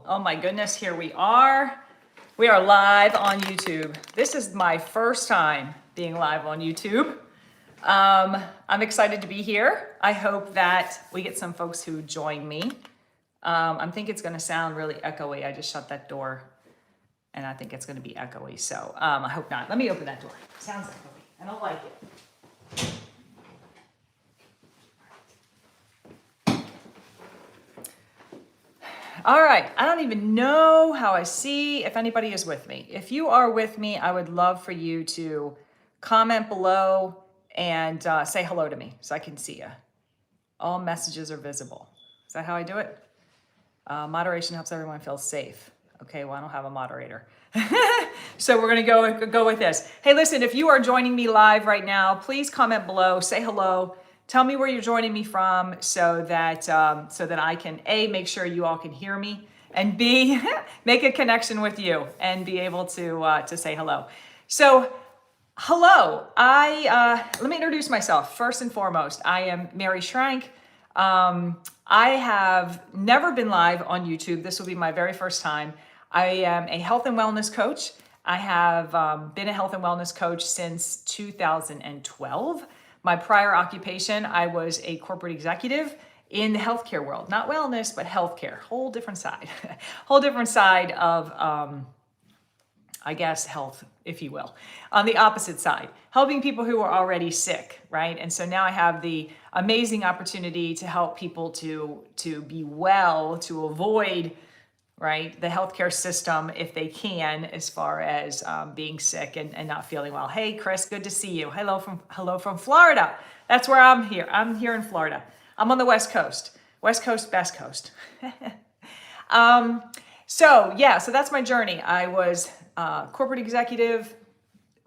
Oh my goodness, here we are. We are live on YouTube. This is my first time being live on YouTube. I'm excited to be here. I hope that we get some folks who join me. I think it's gonna sound really echoey. I just shut that door and I think it's gonna be echoey. So I hope not. Let me open that door. Sounds echoey. I don't like it. All right, I don't even know how I see if anybody is with me. If you are with me, I would love for you to comment below and say hello to me so I can see you. All messages are visible. Is that how I do it? Moderation helps everyone feel safe. Okay, well, I don't have a moderator. So we're gonna go with this. Hey, listen, if you are joining me live right now, please comment below, say hello. Tell me where you're joining me from so that I can A, make sure you all can hear me, and B, make a connection with you and be able to say hello. So, hello, let me introduce myself. First and foremost, I am Mary Schrank. I have never been live on YouTube. This will be my very first time. I am a health and wellness coach. I have been a health and wellness coach since 2012. My prior occupation, I was a corporate executive in the healthcare world, not wellness, but healthcare, whole different side, whole different side of, I guess, health, if you will. On the opposite side, helping people who are already sick, right? And so now I have the amazing opportunity to help people to be well, to avoid, right, the healthcare system if they can, as far as being sick and not feeling well. Hey, Chris, good to see you. Hello from Florida. That's where I'm here. I'm here in Florida. I'm on the West Coast. West Coast, best coast. So that's my journey. I was corporate executive,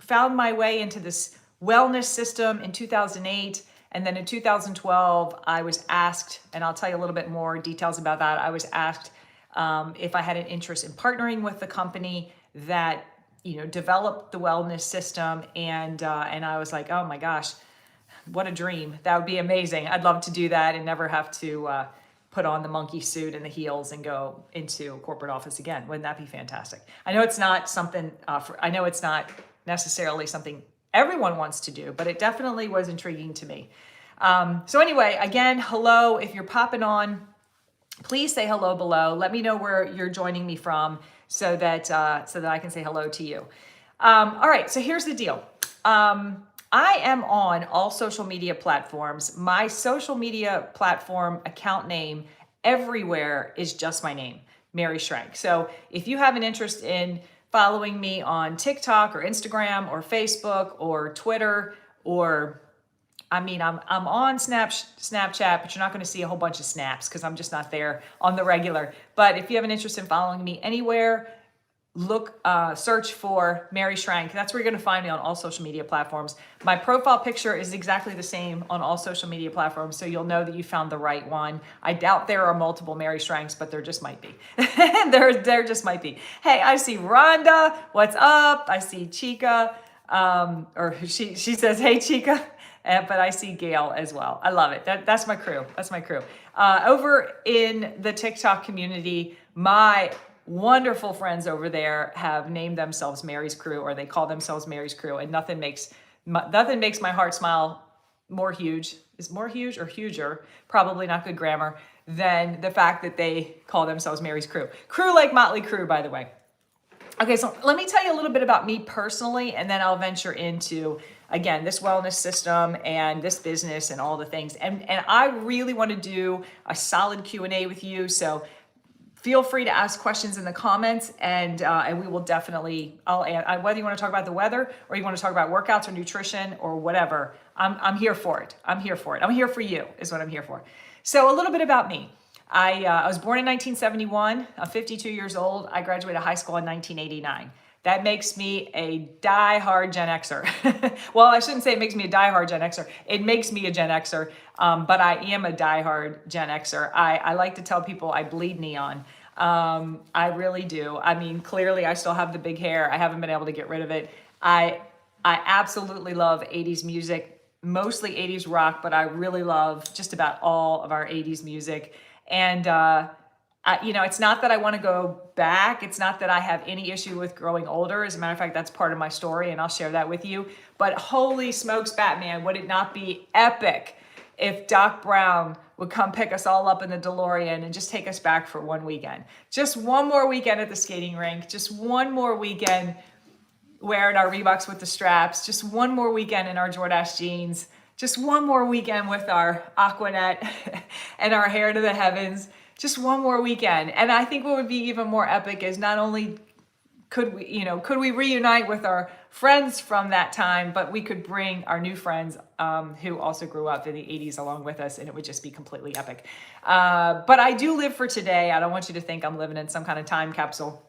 found my way into this wellness system in 2008. And then in 2012, I was asked, and I'll tell you a little bit more details about that. I was asked if I had an interest in partnering with the company that, developed the wellness system. And I was like, oh my gosh, what a dream. That would be amazing. I'd love to do that and never have to put on the monkey suit and the heels and go into a corporate office again. Wouldn't that be fantastic? I know it's not something, I know it's not necessarily something everyone wants to do, but it definitely was intriguing to me. So anyway, again, hello. If you're popping on, please say hello below. Let me know where you're joining me from so that I can say hello to you. All right, so here's the deal. I am on all social media platforms. My social media platform account name everywhere is just my name, Mary Schrank. So if you have an interest in following me on TikTok or Instagram or Facebook or Twitter or I'm on Snapchat, but you're not going to see a whole bunch of snaps because I'm just not there on the regular. But if you have an interest in following me anywhere, search for Mary Schrank. That's where you're going to find me on all social media platforms. My profile picture is exactly the same on all social media platforms, so you'll know that you found the right one. I doubt there are multiple Mary Schranks, but there just might be. there just might be. Hey, I see Rhonda. What's up? I see Chica. Or she says, hey, Chica. But I see Gail as well. I love it. That's my crew. That's my crew. Over in the TikTok community, my wonderful friends over there have named themselves Mary's Crew, or they call themselves Mary's Crew, and nothing makes my heart smile more huge. Is more huge or huger? Probably not good grammar. Than the fact that they call themselves Mary's Crew. Crew like Motley Crue, by the way. Okay, so let me tell you a little bit about me personally, and then I'll venture into, again, this wellness system and this business and all the things. And I really want to do a solid Q&A with you, so feel free to ask questions in the comments, and we will definitely, whether you want to talk about the weather or you want to talk about workouts or nutrition or whatever, I'm here for it. I'm here for it. I'm here for you is what I'm here for. So a little bit about me. I was born in 1971. I'm 52 years old. I graduated high school in 1989. That makes me a die-hard Gen Xer. Well, I shouldn't say it makes me a die-hard Gen Xer. It makes me a Gen Xer, but I am a die-hard Gen Xer. I like to tell people I bleed neon. I really do. I mean, clearly I still have the big hair. I haven't been able to get rid of it. I absolutely love 80s music, mostly 80s rock, but I really love just about all of our 80s music. And It's not that I want to go back. It's not that I have any issue with growing older. As a matter of fact, that's part of my story, and I'll share that with you. But holy smokes, Batman, would it not be epic if Doc Brown would come pick us all up in the DeLorean and just take us back for one weekend? Just one more weekend at the skating rink. Just one more weekend wearing our Reeboks with the straps. Just one more weekend in our Jordache jeans. Just one more weekend with our Aquanet and our hair to the heavens. Just one more weekend. And I think what would be even more epic is not only could we reunite with our friends from that time, but we could bring our new friends who also grew up in the 80s along with us, and it would just be completely epic. But I do live for today. I don't want you to think I'm living in some kind of time capsule.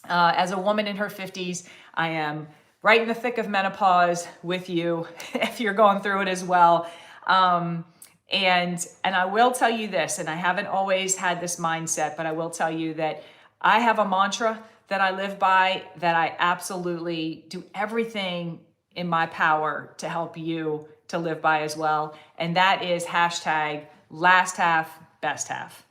As a woman in her 50s, I am right in the thick of menopause with you, if you're going through it as well. And I will tell you this, and I haven't always had this mindset, but I will tell you that I have a mantra that I live by, that I absolutely do everything in my power to help you to live by as well. And that is hashtag last half, best half.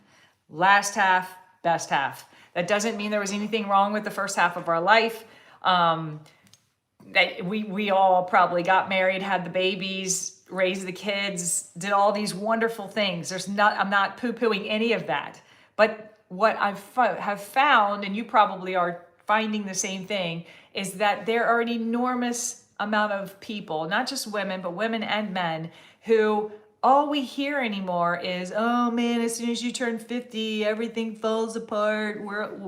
Last half, best half. That doesn't mean there was anything wrong with the first half of our life. That we all probably got married, had the babies, raised the kids, did all these wonderful things. I'm not poo-pooing any of that. But what I have found, and you probably are finding the same thing, is that there are an enormous amount of people, not just women, but women and men, who all we hear anymore is, oh man, as soon as you turn 50, everything falls apart.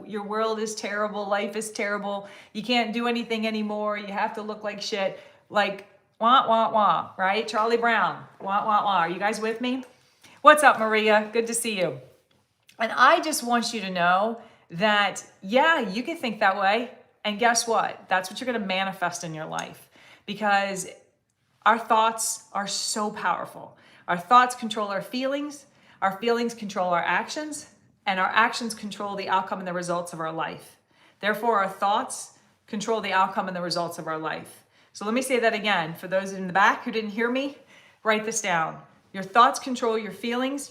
Your world is terrible. Life is terrible. You can't do anything anymore. You have to look like shit. Like, wah, wah, wah, right? Charlie Brown, wah, wah, wah. Are you guys with me? What's up, Maria? Good to see you. And I just want you to know that, yeah, you can think that way. And guess what? That's what you're going to manifest in your life, because our thoughts are so powerful. Our thoughts control our feelings control our actions, and our actions control the outcome and the results of our life. Therefore, our thoughts control the outcome and the results of our life. So let me say that again. For those in the back who didn't hear me, write this down. Your thoughts control your feelings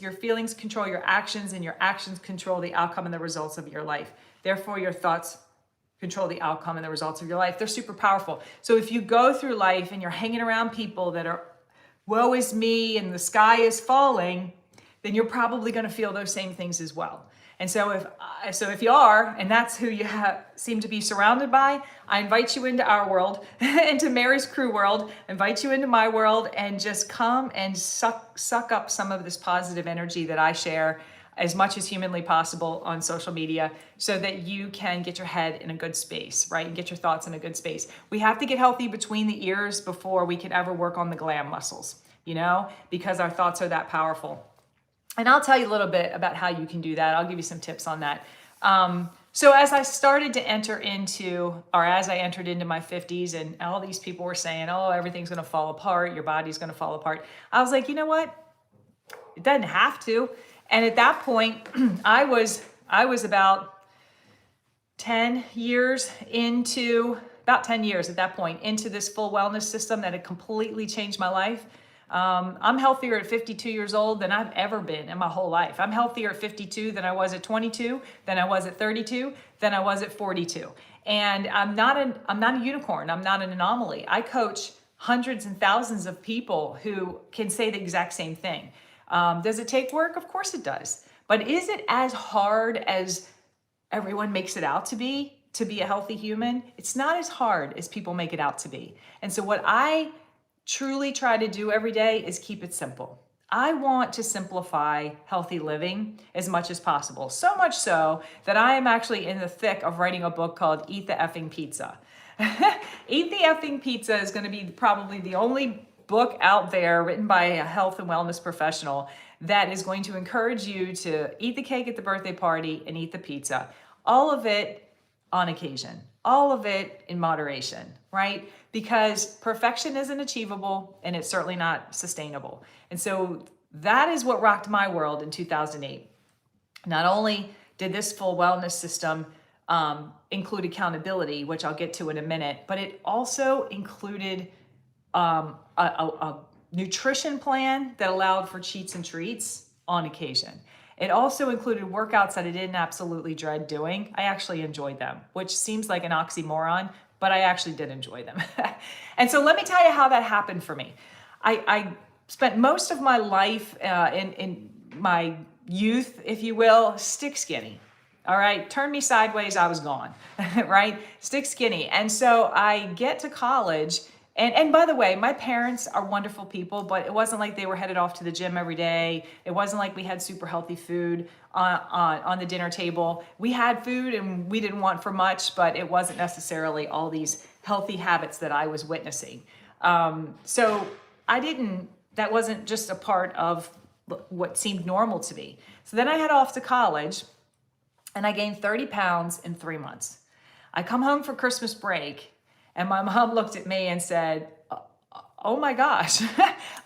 control your actions, and your actions control the outcome and the results of your life. Therefore, your thoughts control the outcome and the results of your life. They're super powerful. So if you go through life and you're hanging around people that are, woe is me and the sky is falling, then you're probably going to feel those same things as well. And so if you are, and that's who you seem to be surrounded by, I invite you into our world, into Mary's crew world, invite you into my world, and just come and suck up some of this positive energy that I share as much as humanly possible on social media, so that you can get your head in a good space, right? And get your thoughts in a good space. We have to get healthy between the ears before we can ever work on the glam muscles, because our thoughts are that powerful. And I'll tell you a little bit about how you can do that. I'll give you some tips on that. So as I started to as I entered into my 50s, and all these people were saying, oh, everything's going to fall apart. Your body's going to fall apart. I was like, you know what? It doesn't have to. And at that point, I was about 10 years at that point into this full wellness system that had completely changed my life. I'm healthier at 52 years old than I've ever been in my whole life. I'm healthier at 52 than I was at 22, than I was at 32, than I was at 42. And I'm not a unicorn. I'm not an anomaly. I coach hundreds and thousands of people who can say the exact same thing. Does it take work? Of course it does. But is it as hard as everyone makes it out to be a healthy human? It's not as hard as people make it out to be. And so what I truly try to do every day is keep it simple. I want to simplify healthy living as much as possible. So much so that I am actually in the thick of writing a book called Eat the Effing Pizza. Eat the Effing Pizza is going to be probably the only book out there written by a health and wellness professional that is going to encourage you to eat the cake at the birthday party and eat the pizza. All of it on occasion, all of it in moderation, right? Because perfection isn't achievable, and it's certainly not sustainable. And so that is what rocked my world in 2008. Not only did this full wellness system include accountability, which I'll get to in a minute, but it also included a nutrition plan that allowed for cheats and treats on occasion. It also included workouts that I didn't absolutely dread doing. I actually enjoyed them, which seems like an oxymoron, but I actually did enjoy them. And so let me tell you how that happened for me. I spent most of my life in my youth, if you will, stick skinny. All right, turn me sideways, I was gone, right? Stick skinny. And so I get to college, and by the way, my parents are wonderful people, but it wasn't like they were headed off to the gym every day. It wasn't like we had super healthy food on the dinner table. We had food and we didn't want for much, but it wasn't necessarily all these healthy habits that I was witnessing. So that wasn't just a part of what seemed normal to me. So then I head off to college, and I gained 30 pounds in 3 months. I come home for Christmas break, and my mom looked at me and said, oh my gosh,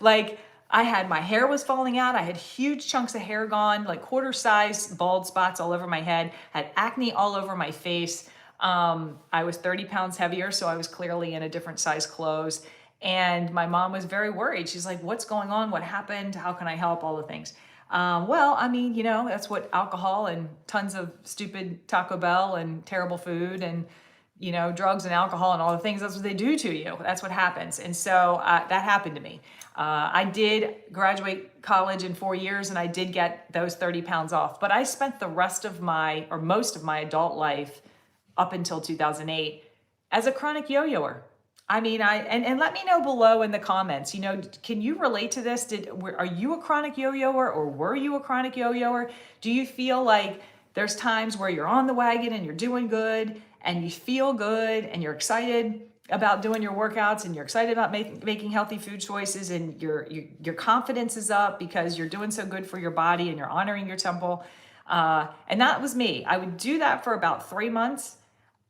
like my hair was falling out. I had huge chunks of hair gone, like quarter size bald spots all over my head, had acne all over my face. I was 30 pounds heavier, so I was clearly in a different size clothes. And my mom was very worried. She's like, what's going on? What happened? How can I help? All the things. Well, I mean, that's what alcohol and tons of stupid Taco Bell and terrible food and, drugs and alcohol and all the things, that's what they do to you. That's what happens. And so that happened to me. I did graduate college in 4 years, and I did get those 30 pounds off. But I spent the rest of most of my adult life up until 2008 as a chronic yo-yoer. I mean, and let me know below in the comments, can you relate to this? Are you a chronic yo-yoer, or were you a chronic yo-yoer? Do you feel like there's times where you're on the wagon and you're doing good and you feel good and you're excited about doing your workouts and you're excited about making healthy food choices, and your confidence is up because you're doing so good for your body and you're honoring your temple? And that was me. I would do that for about 3 months,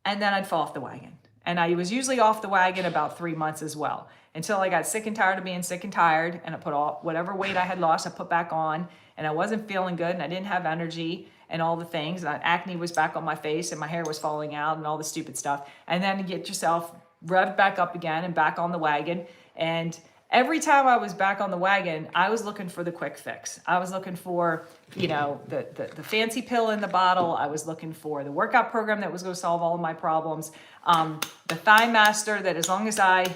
and then I'd fall off the wagon. And I was usually off the wagon about 3 months as well, until I got sick and tired of being sick and tired, and I put whatever weight I had lost, I put back on, and I wasn't feeling good, and I didn't have energy and all the things, and acne was back on my face, and my hair was falling out and all the stupid stuff. And then you get yourself revved back up again and back on the wagon. And every time I was back on the wagon, I was looking for the quick fix. I was looking for, the fancy pill in the bottle. I was looking for the workout program that was going to solve all of my problems. The Thigh Master, that as long as I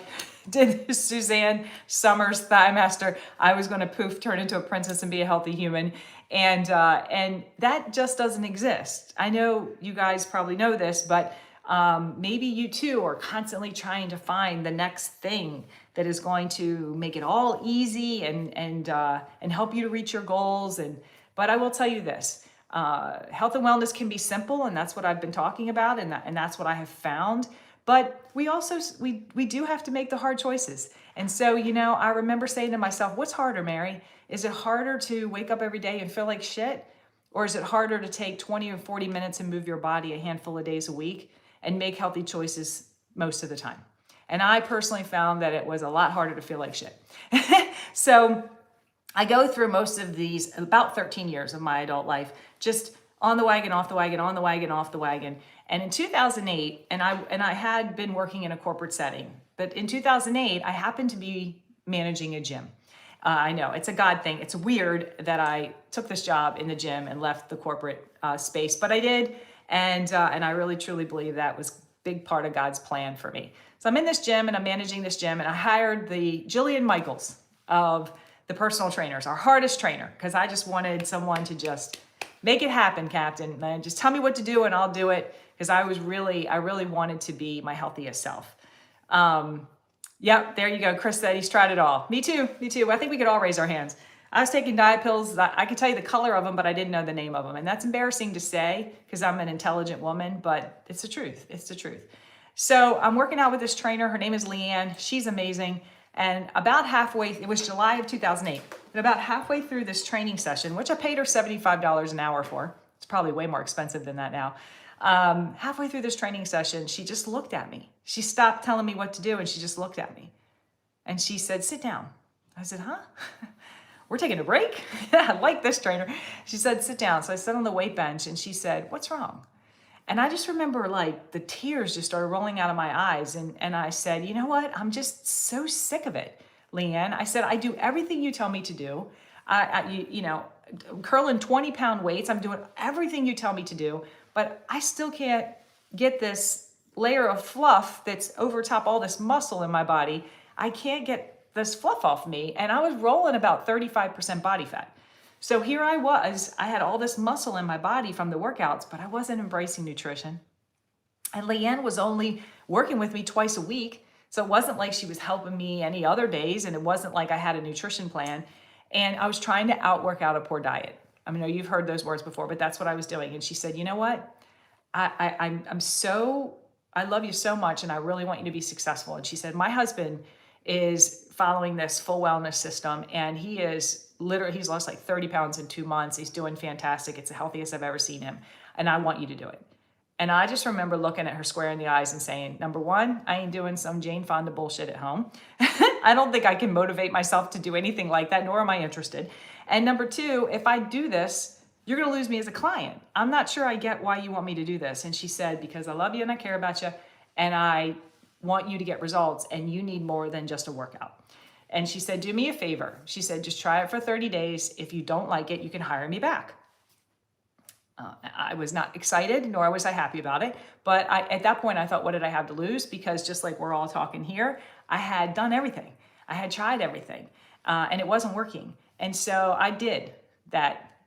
did Suzanne Summers Thigh Master, I was going to turn into a princess and be a healthy human. And that just doesn't exist. I know you guys probably know this, but maybe you too are constantly trying to find the next thing that is going to make it all easy and help you to reach your goals. But I will tell you this, health and wellness can be simple, and that's what I've been talking about, and that's what I have found. But we also, we do have to make the hard choices. And so, I remember saying to myself, what's harder, Mary? Is it harder to wake up every day and feel like shit? Or is it harder to take 20 or 40 minutes and move your body a handful of days a week and make healthy choices most of the time? And I personally found that it was a lot harder to feel like shit. So I go through most of these, about 13 years of my adult life, just on the wagon, off the wagon, on the wagon, off the wagon. And in 2008, and I had been working in a corporate setting, but in 2008, I happened to be managing a gym. I know, it's a God thing. It's weird that I took this job in the gym and left the corporate space, but I did. And I really, truly believe that was a big part of God's plan for me. So I'm in this gym and I'm managing this gym, and I hired the Jillian Michaels of the personal trainers, our hardest trainer, because I just wanted someone to just make it happen, Captain. And just tell me what to do and I'll do it, because I really wanted to be my healthiest self. Yep, there you go. Chris said he's tried it all. Me too. I think we could all raise our hands. I was taking diet pills. I could tell you the color of them, but I didn't know the name of them. And that's embarrassing to say because I'm an intelligent woman, but it's the truth. It's the truth. So I'm working out with this trainer. Her name is Leanne. She's amazing. And about halfway, it was July of 2008. And about halfway through this training session, which I paid her $75 an hour for. It's probably way more expensive than that now. Halfway through this training session, she just looked at me. She stopped telling me what to do and she just looked at me. And she said, sit down. I said, huh? We're taking a break? Yeah, I like this trainer. She said, sit down. So I sat on the weight bench and she said, what's wrong? And I just remember like the tears just started rolling out of my eyes. And I said, you know what? I'm just so sick of it, Leanne. I said, I do everything you tell me to do. curling 20-pound weights. I'm doing everything you tell me to do, but I still can't get this layer of fluff that's over top all this muscle in my body. I can't get this fluff off me. And I was rolling about 35% body fat. So here I was, I had all this muscle in my body from the workouts, but I wasn't embracing nutrition. And Leanne was only working with me twice a week. So it wasn't like she was helping me any other days. And it wasn't like I had a nutrition plan. And I was trying to outwork out a poor diet. I mean, you've heard those words before, but that's what I was doing. And she said, you know what? I love you so much, and I really want you to be successful. And she said, my husband is following this full wellness system, and he's lost like 30 pounds in 2 months. He's doing fantastic. It's the healthiest I've ever seen him. And I want you to do it. And I just remember looking at her square in the eyes and saying, number one, I ain't doing some Jane Fonda bullshit at home. I don't think I can motivate myself to do anything like that, nor am I interested. And number two, if I do this, you're going to lose me as a client. I'm not sure I get why you want me to do this. And she said, because I love you and I care about you, and I want you to get results, and you need more than just a workout. And she said, do me a favor. She said, just try it for 30 days. If you don't like it, you can hire me back. I was not excited, nor was I happy about it. But at that point, I thought, what did I have to lose? Because just like we're all talking here, I had done everything. I had tried everything, and it wasn't working. And so I did that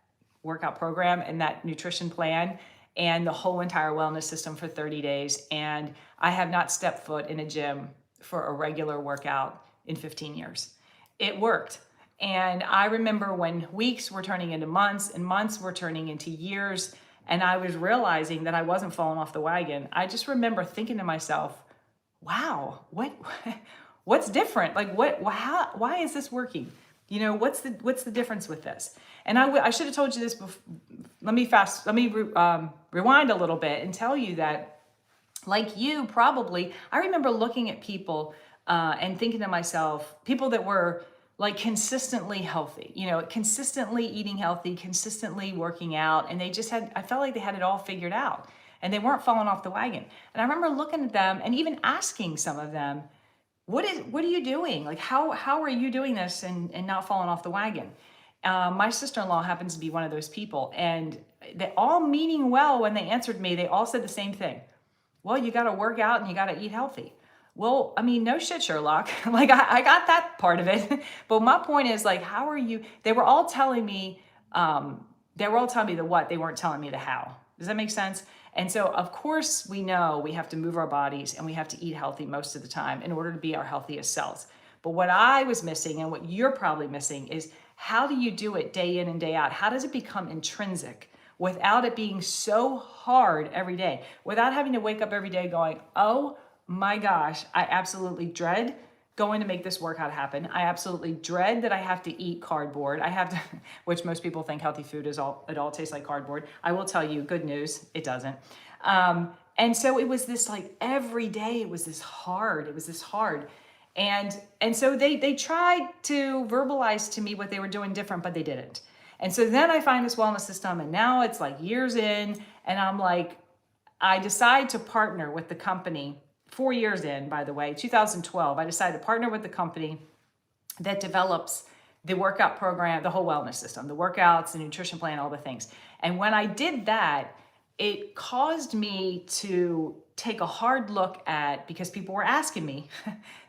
workout program and that nutrition plan and the whole entire wellness system for 30 days. And I have not stepped foot in a gym for a regular workout in 15 years. It worked. And I remember when weeks were turning into months and months were turning into years, and I was realizing that I wasn't falling off the wagon. I just remember thinking to myself, wow, what's different? Like why is this working? You know, what's the difference with this? And I should have told you this before. Let me rewind a little bit and tell you that, like you probably, I remember looking at people and thinking to myself, people that were like consistently healthy, you know, consistently eating healthy, consistently working out. And I felt like they had it all figured out and they weren't falling off the wagon. And I remember looking at them and even asking some of them, what are you doing? Like, how are you doing this and not falling off the wagon? My sister-in-law happens to be one of those people, and they all meaning well when they answered me, they all said the same thing. Well, you got to work out and you got to eat healthy. Well, I mean, no shit, Sherlock. Like I got that part of it. But my point is, like, how are you? They were all telling me the what, they weren't telling me the how. Does that make sense? And so, of course, we know we have to move our bodies and we have to eat healthy most of the time in order to be our healthiest selves. But what I was missing, and what you're probably missing, is how do you do it day in and day out? How does it become intrinsic without it being so hard every day? Without having to wake up every day going, oh my gosh, I absolutely dread going to make this workout happen. I absolutely dread that I have to eat cardboard. Which most people think healthy food it all tastes like cardboard. I will tell you, good news, it doesn't. And so it was this, like, every day it was this hard. And so they tried to verbalize to me what they were doing different, but they didn't. And so then I find this wellness system, and now it's like years in, and I'm like, I decide to partner with the company. 4 years in, by the way, 2012, I decided to partner with the company that develops the workout program, the whole wellness system, the workouts, the nutrition plan, all the things. And when I did that, it caused me to take a hard look at, because people were asking me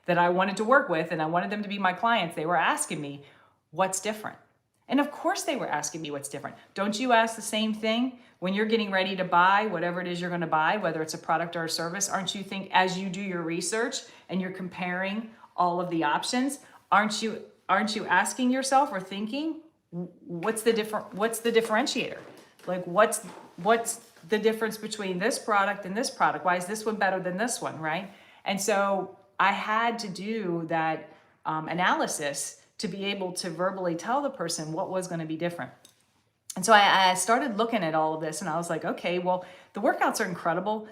that I wanted to work with and I wanted them to be my clients. They were asking me, what's different? And of course they were asking me what's different. Don't you ask the same thing when you're getting ready to buy whatever it is you're going to buy, whether it's a product or a service? Aren't you as you do your research and you're comparing all of the options, aren't you asking yourself or thinking, what's the differentiator? Like, what's the difference between this product and this product? Why is this one better than this one, right? And so I had to do that analysis to be able to verbally tell the person what was going to be different. And so I started looking at all of this, and I was like, okay, well, the workouts are incredible.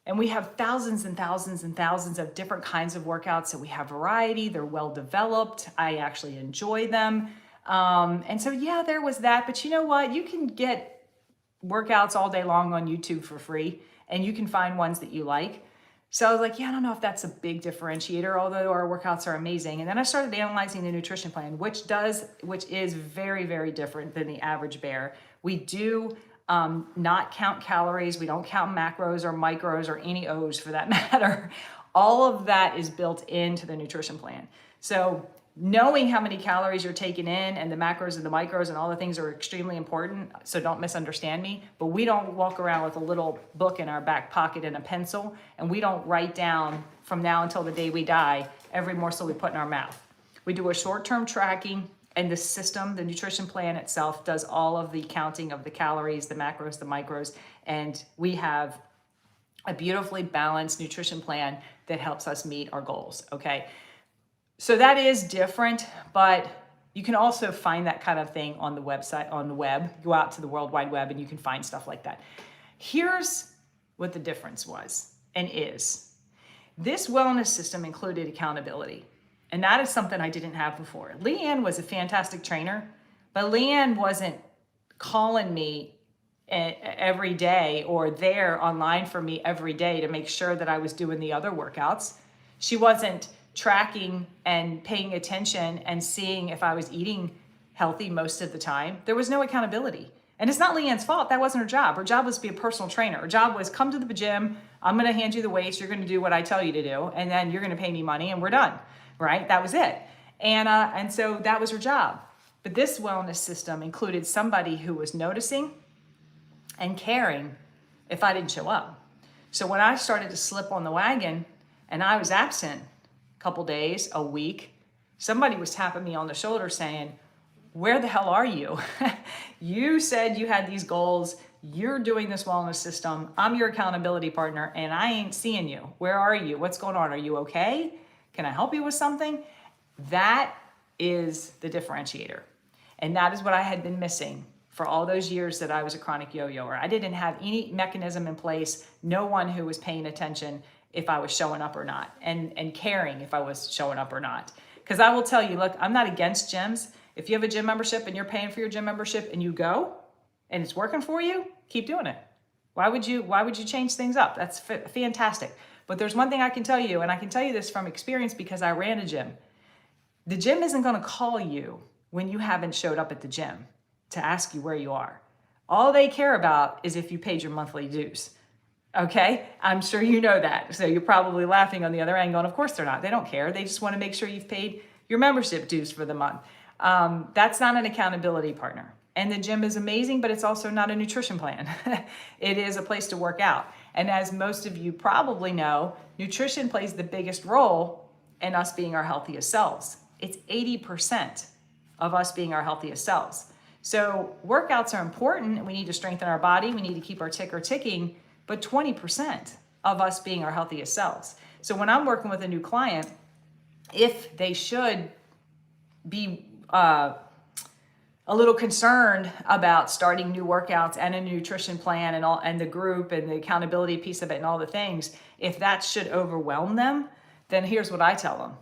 And we have thousands and thousands and thousands of different kinds of workouts. So we have variety. They're well developed. I actually enjoy them. And so, yeah, there was that. But you know what? You can get workouts all day long on YouTube for free, and you can find ones that you like. So I was like, yeah, I don't know if that's a big differentiator, although our workouts are amazing. And then I started analyzing the nutrition plan, which is very, very different than the average bear. We do not count calories. We don't count macros or micros or any O's for that matter. All of that is built into the nutrition plan. So knowing how many calories you're taking in and the macros and the micros and all the things are extremely important. So don't misunderstand me, but we don't walk around with a little book in our back pocket and a pencil, and we don't write down from now until the day we die every morsel we put in our mouth. We do a short-term tracking, and the system, the nutrition plan itself, does all of the counting of the calories, the macros, the micros, and we have a beautifully balanced nutrition plan that helps us meet our goals, okay? So that is different, but you can also find that kind of thing on the website, on the web. Go out to the World Wide Web and you can find stuff like that. Here's what the difference was and is. This wellness system included accountability, and that is something I didn't have before. Leanne was a fantastic trainer, but Leanne wasn't calling me every day or there online for me every day to make sure that I was doing the other workouts. She wasn't tracking and paying attention and seeing if I was eating healthy most of the time. There was no accountability. And it's not Leanne's fault. That wasn't her job. Her job was to be a personal trainer. Her job was come to the gym. I'm going to hand you the weights. You're going to do what I tell you to do. And then you're going to pay me money and we're done. Right? That was it. And so that was her job. But this wellness system included somebody who was noticing and caring if I didn't show up. So when I started to slip on the wagon and I was absent a couple days, a week, somebody was tapping me on the shoulder saying, where the hell are you? You said you had these goals. You're doing this wellness system. I'm your accountability partner and I ain't seeing you. Where are you? What's going on? Are you okay? Can I help you with something? That is the differentiator. And that is what I had been missing for all those years that I was a chronic yo-yoer. I didn't have any mechanism in place, no one who was paying attention if I was showing up or not, and caring if I was showing up or not. Because I will tell you, look, I'm not against gyms. If you have a gym membership and you're paying for your gym membership and you go and it's working for you, keep doing it. Why would you change things up? That's fantastic. But there's one thing I can tell you, and I can tell you this from experience because I ran a gym. The gym isn't going to call you when you haven't showed up at the gym to ask you where you are. All they care about is if you paid your monthly dues. Okay? I'm sure you know that. So you're probably laughing on the other end going, of course they're not. They don't care. They just want to make sure you've paid your membership dues for the month. That's not an accountability partner. And the gym is amazing, but it's also not a nutrition plan. It is a place to work out. And as most of you probably know, nutrition plays the biggest role in us being our healthiest selves. It's 80% of us being our healthiest selves. So workouts are important. We need to strengthen our body. We need to keep our ticker ticking, but 20% of us being our healthiest selves. So when I'm working with a new client, if they should be a little concerned about starting new workouts and a nutrition plan and the group and the accountability piece of it and all the things, if that should overwhelm them, then here's what I tell them.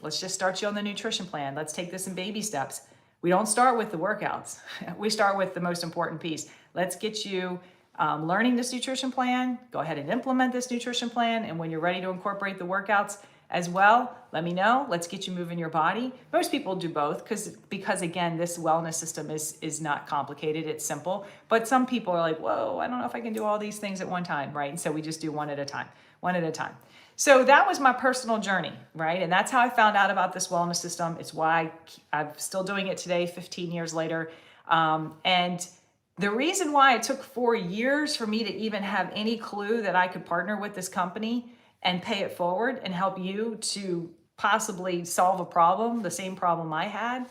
Let's just start you on the nutrition plan. Let's take this in baby steps. We don't start with the workouts. We start with the most important piece. Let's get you learning this nutrition plan. Go ahead and implement this nutrition plan. And when you're ready to incorporate the workouts as well, let me know. Let's get you moving your body. Most people do both because again, this wellness system is not complicated. It's simple. But some people are like, whoa, I don't know if I can do all these things at one time, right? And so we just do one at a time. So that was my personal journey, right? And that's how I found out about this wellness system. It's why I'm still doing it today, 15 years later. And the reason why it took 4 years for me to even have any clue that I could partner with this company and pay it forward and help you to possibly solve a problem, the same problem I had,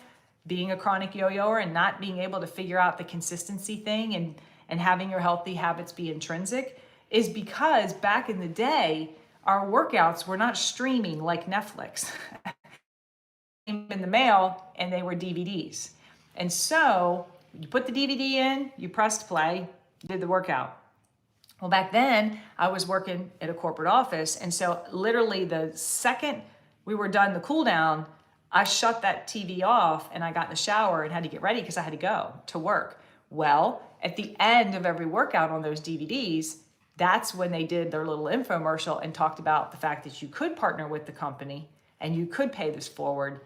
being a chronic yo-yoer and not being able to figure out the consistency thing and having your healthy habits be intrinsic, is because back in the day, our workouts were not streaming like Netflix. In the mail and they were DVDs. And so you put the DVD in, you pressed play, did the workout. Well, back then I was working at a corporate office. And so literally the second we were done the cool down, I shut that TV off and I got in the shower and had to get ready because I had to go to work. Well, at the end of every workout on those DVDs, that's when they did their little infomercial and talked about the fact that you could partner with the company and you could pay this forward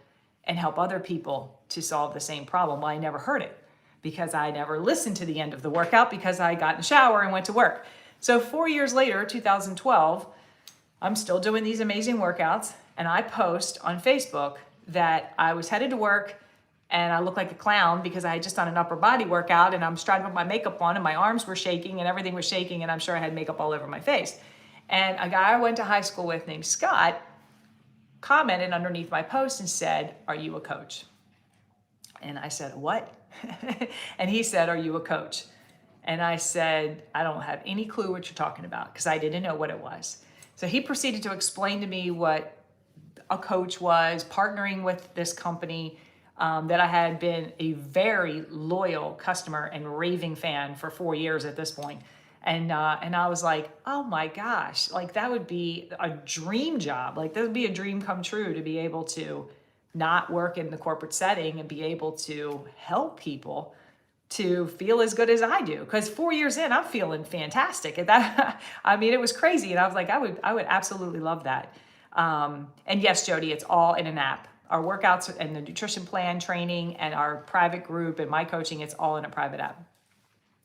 and help other people to solve the same problem. Well, I never heard it because I never listened to the end of the workout because I got in the shower and went to work. So 4 years later, 2012, I'm still doing these amazing workouts, and I post on Facebook that I was headed to work and I looked like a clown because I had just done an upper body workout and I'm trying to put my makeup on and my arms were shaking and everything was shaking and I'm sure I had makeup all over my face. And a guy I went to high school with named Scott commented underneath my post and said, "Are you a coach?" And I said, "What?" And he said, "Are you a coach?" And I said, "I don't have any clue what you're talking about," because I didn't know what it was. So he proceeded to explain to me what a coach was, partnering with this company that I had been a very loyal customer and raving fan for 4 years at this point. And I was like, oh my gosh, like that would be a dream job. Like that would be a dream come true to be able to not work in the corporate setting and be able to help people to feel as good as I do. Because 4 years in, I'm feeling fantastic. And that, I mean, it was crazy. And I was like, I would absolutely love that. And yes, Jody, it's all in an app. Our workouts and the nutrition plan training and our private group and my coaching, it's all in a private app.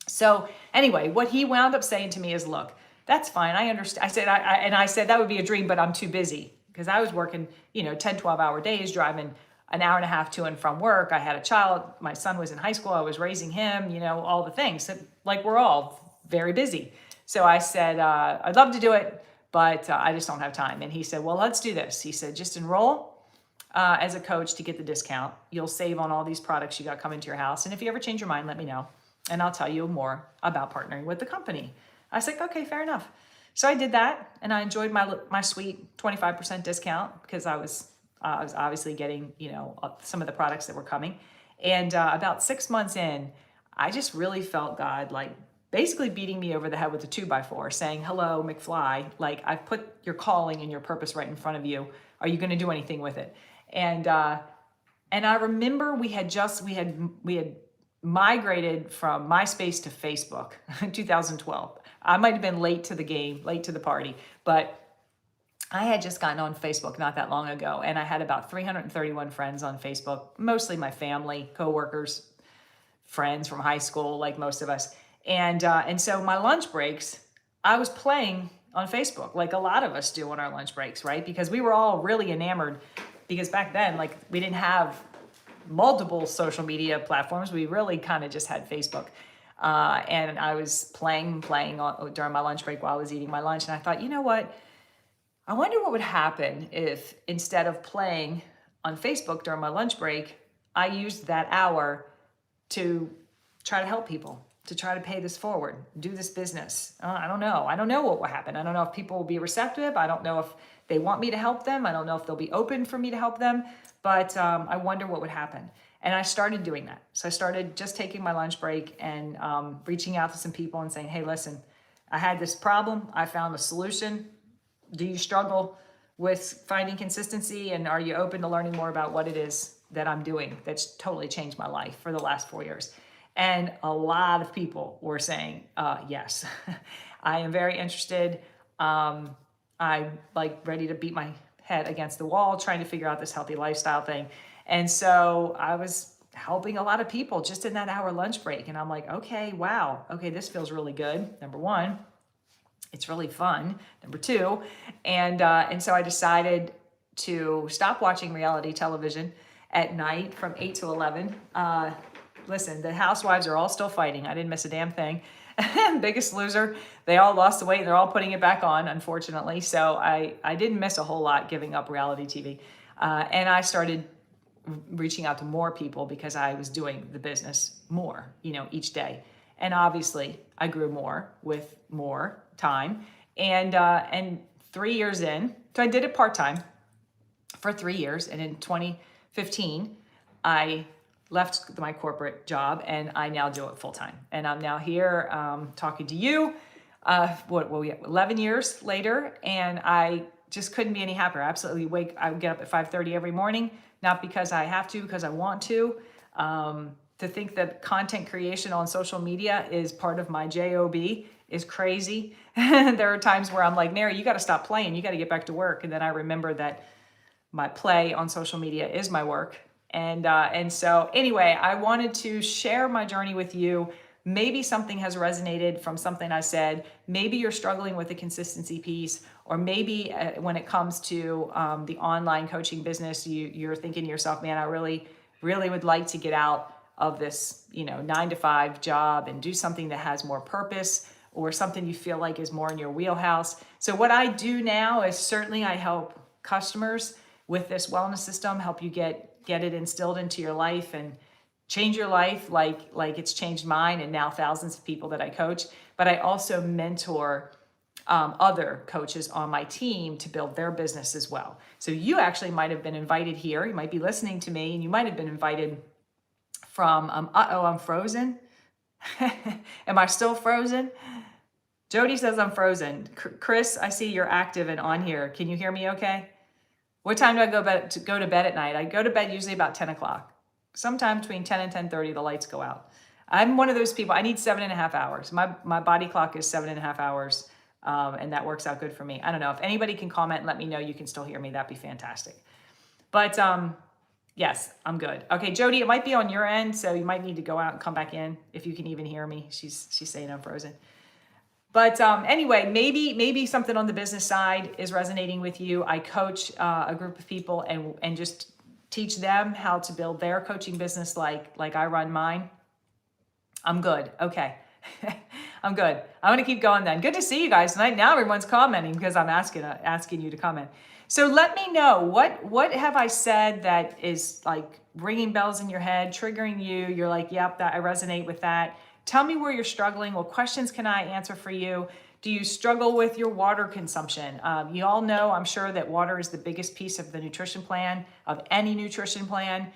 So anyway, what he wound up saying to me is, look, that's fine. I understand. I said, that would be a dream, but I'm too busy because I was working, 10, 12-hour days, driving an hour and a half to and from work. I had a child. My son was in high school. I was raising him, all the things. So, like we're all very busy. So I said, I'd love to do it, but I just don't have time. And he said, well, let's do this. He said, just enroll as a coach to get the discount. You'll save on all these products you got coming to your house. And if you ever change your mind, let me know. And I'll tell you more about partnering with the company. I was like, okay, fair enough. So I did that, and I enjoyed my sweet 25% discount because I was obviously getting, some of the products that were coming. And about 6 months in, I just really felt God like basically beating me over the head with a 2x4, saying, hello, McFly, like I've put your calling and your purpose right in front of you. Are you going to do anything with it? And I remember we had migrated from MySpace to Facebook in 2012. I might have been late to the game, late to the party, but I had just gotten on Facebook not that long ago, and I had about 331 friends on Facebook, mostly my family, coworkers, friends from high school, like most of us. And so my lunch breaks, I was playing on Facebook, like a lot of us do on our lunch breaks, right? Because we were all really enamored, because back then, like we didn't have multiple social media platforms. We really kind of just had Facebook. And I was playing during my lunch break while I was eating my lunch. And I thought, you know what? I wonder what would happen if instead of playing on Facebook during my lunch break, I used that hour to try to help people, to try to pay this forward, do this business. I don't know. I don't know what will happen. I don't know if people will be receptive. I don't know if they want me to help them. I don't know if they'll be open for me to help them. But I wonder what would happen. And I started doing that. So I started just taking my lunch break and reaching out to some people and saying, hey, listen, I had this problem. I found a solution. Do you struggle with finding consistency? And are you open to learning more about what it is that I'm doing that's totally changed my life for the last 4 years? And a lot of people were saying, yes, I am very interested. I'm like ready to beat my head against the wall, trying to figure out this healthy lifestyle thing. And so I was helping a lot of people just in that hour lunch break. And I'm like, okay, wow. Okay, this feels really good. Number one, it's really fun. Number two, and so I decided to stop watching reality television at night from 8 to 11. Listen, the housewives are all still fighting. I didn't miss a damn thing. Biggest Loser, they all lost the weight. They're all putting it back on, unfortunately. So I didn't miss a whole lot giving up reality TV. And I started reaching out to more people because I was doing the business more, each day. And obviously I grew more with more time. And 3 years in, so I did it part-time for 3 years. And in 2015, I left my corporate job and I now do it full-time. And I'm now here talking to you, 11 years later, and I just couldn't be any happier. I would get up at 5:30 every morning, not because I have to, because I want to. To think that content creation on social media is part of my job is crazy. There are times where I'm like, Mary, you got to stop playing. You got to get back to work. And then I remember that my play on social media is my work. And so anyway, I wanted to share my journey with you. Maybe something has resonated from something I said. Maybe you're struggling with the consistency piece, or maybe when it comes to the online coaching business, you're thinking to yourself, man, I really, really would like to get out of this, 9 to 5 job and do something that has more purpose, or something you feel like is more in your wheelhouse. So what I do now is certainly I help customers with this wellness system, help you get it instilled into your life and change your life like it's changed mine and now thousands of people that I coach. But I also mentor other coaches on my team to build their business as well. So you actually might have been invited here. You might be listening to me, and you might have been invited from, I'm frozen. Am I still frozen? Jody says I'm frozen. Chris, I see you're active and on here. Can you hear me okay? What time do I go to bed at night? I go to bed usually about 10 o'clock. Sometime between 10 and 10:30, the lights go out. I'm one of those people, I need 7.5 hours. My body clock is 7.5 hours, and that works out good for me. I don't know, if anybody can comment and let me know you can still hear me, that'd be fantastic. But yes, I'm good. Okay, Jody, it might be on your end, so you might need to go out and come back in if you can even hear me. She's saying I'm frozen. But anyway, maybe something on the business side is resonating with you. I coach a group of people and just teach them how to build their coaching business like I run mine. I'm good. Okay. I'm good. I'm going to keep going then. Good to see you guys tonight. Now everyone's commenting because I'm asking you to comment. So let me know, what have I said that is like ringing bells in your head, triggering you? You're like, yep, that I resonate with that. Tell me where you're struggling. What questions can I answer for you? Do you struggle with your water consumption? You all know, I'm sure, that water is the biggest piece of the nutrition plan, of any nutrition plan.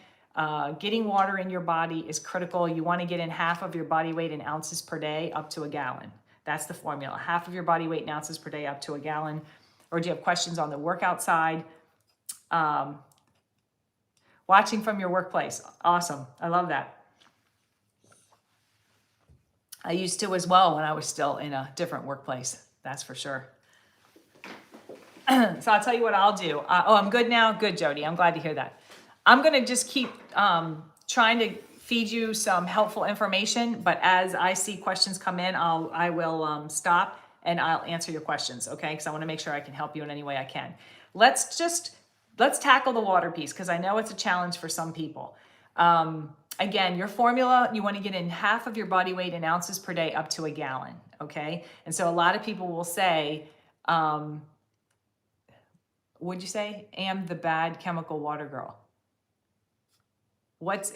Getting water in your body is critical. You want to get in half of your body weight in ounces per day up to a gallon. That's the formula. Half of your body weight in ounces per day up to a gallon. Or do you have questions on the workout side? Watching from your workplace. Awesome. I love that. I used to as well when I was still in a different workplace. That's for sure. So I'll tell you what I'll do. I'm good now. Good, Jody. I'm glad to hear that. I'm going to just keep trying to feed you some helpful information, but as I see questions come in, I will stop and I'll answer your questions, okay? Because I want to make sure I can help you in any way I can. Let's tackle the water piece, because I know it's a challenge for some people. Again, your formula, you want to get in half of your body weight in ounces per day up to a gallon, okay? And so a lot of people will say, what'd you say? Am the bad chemical water girl.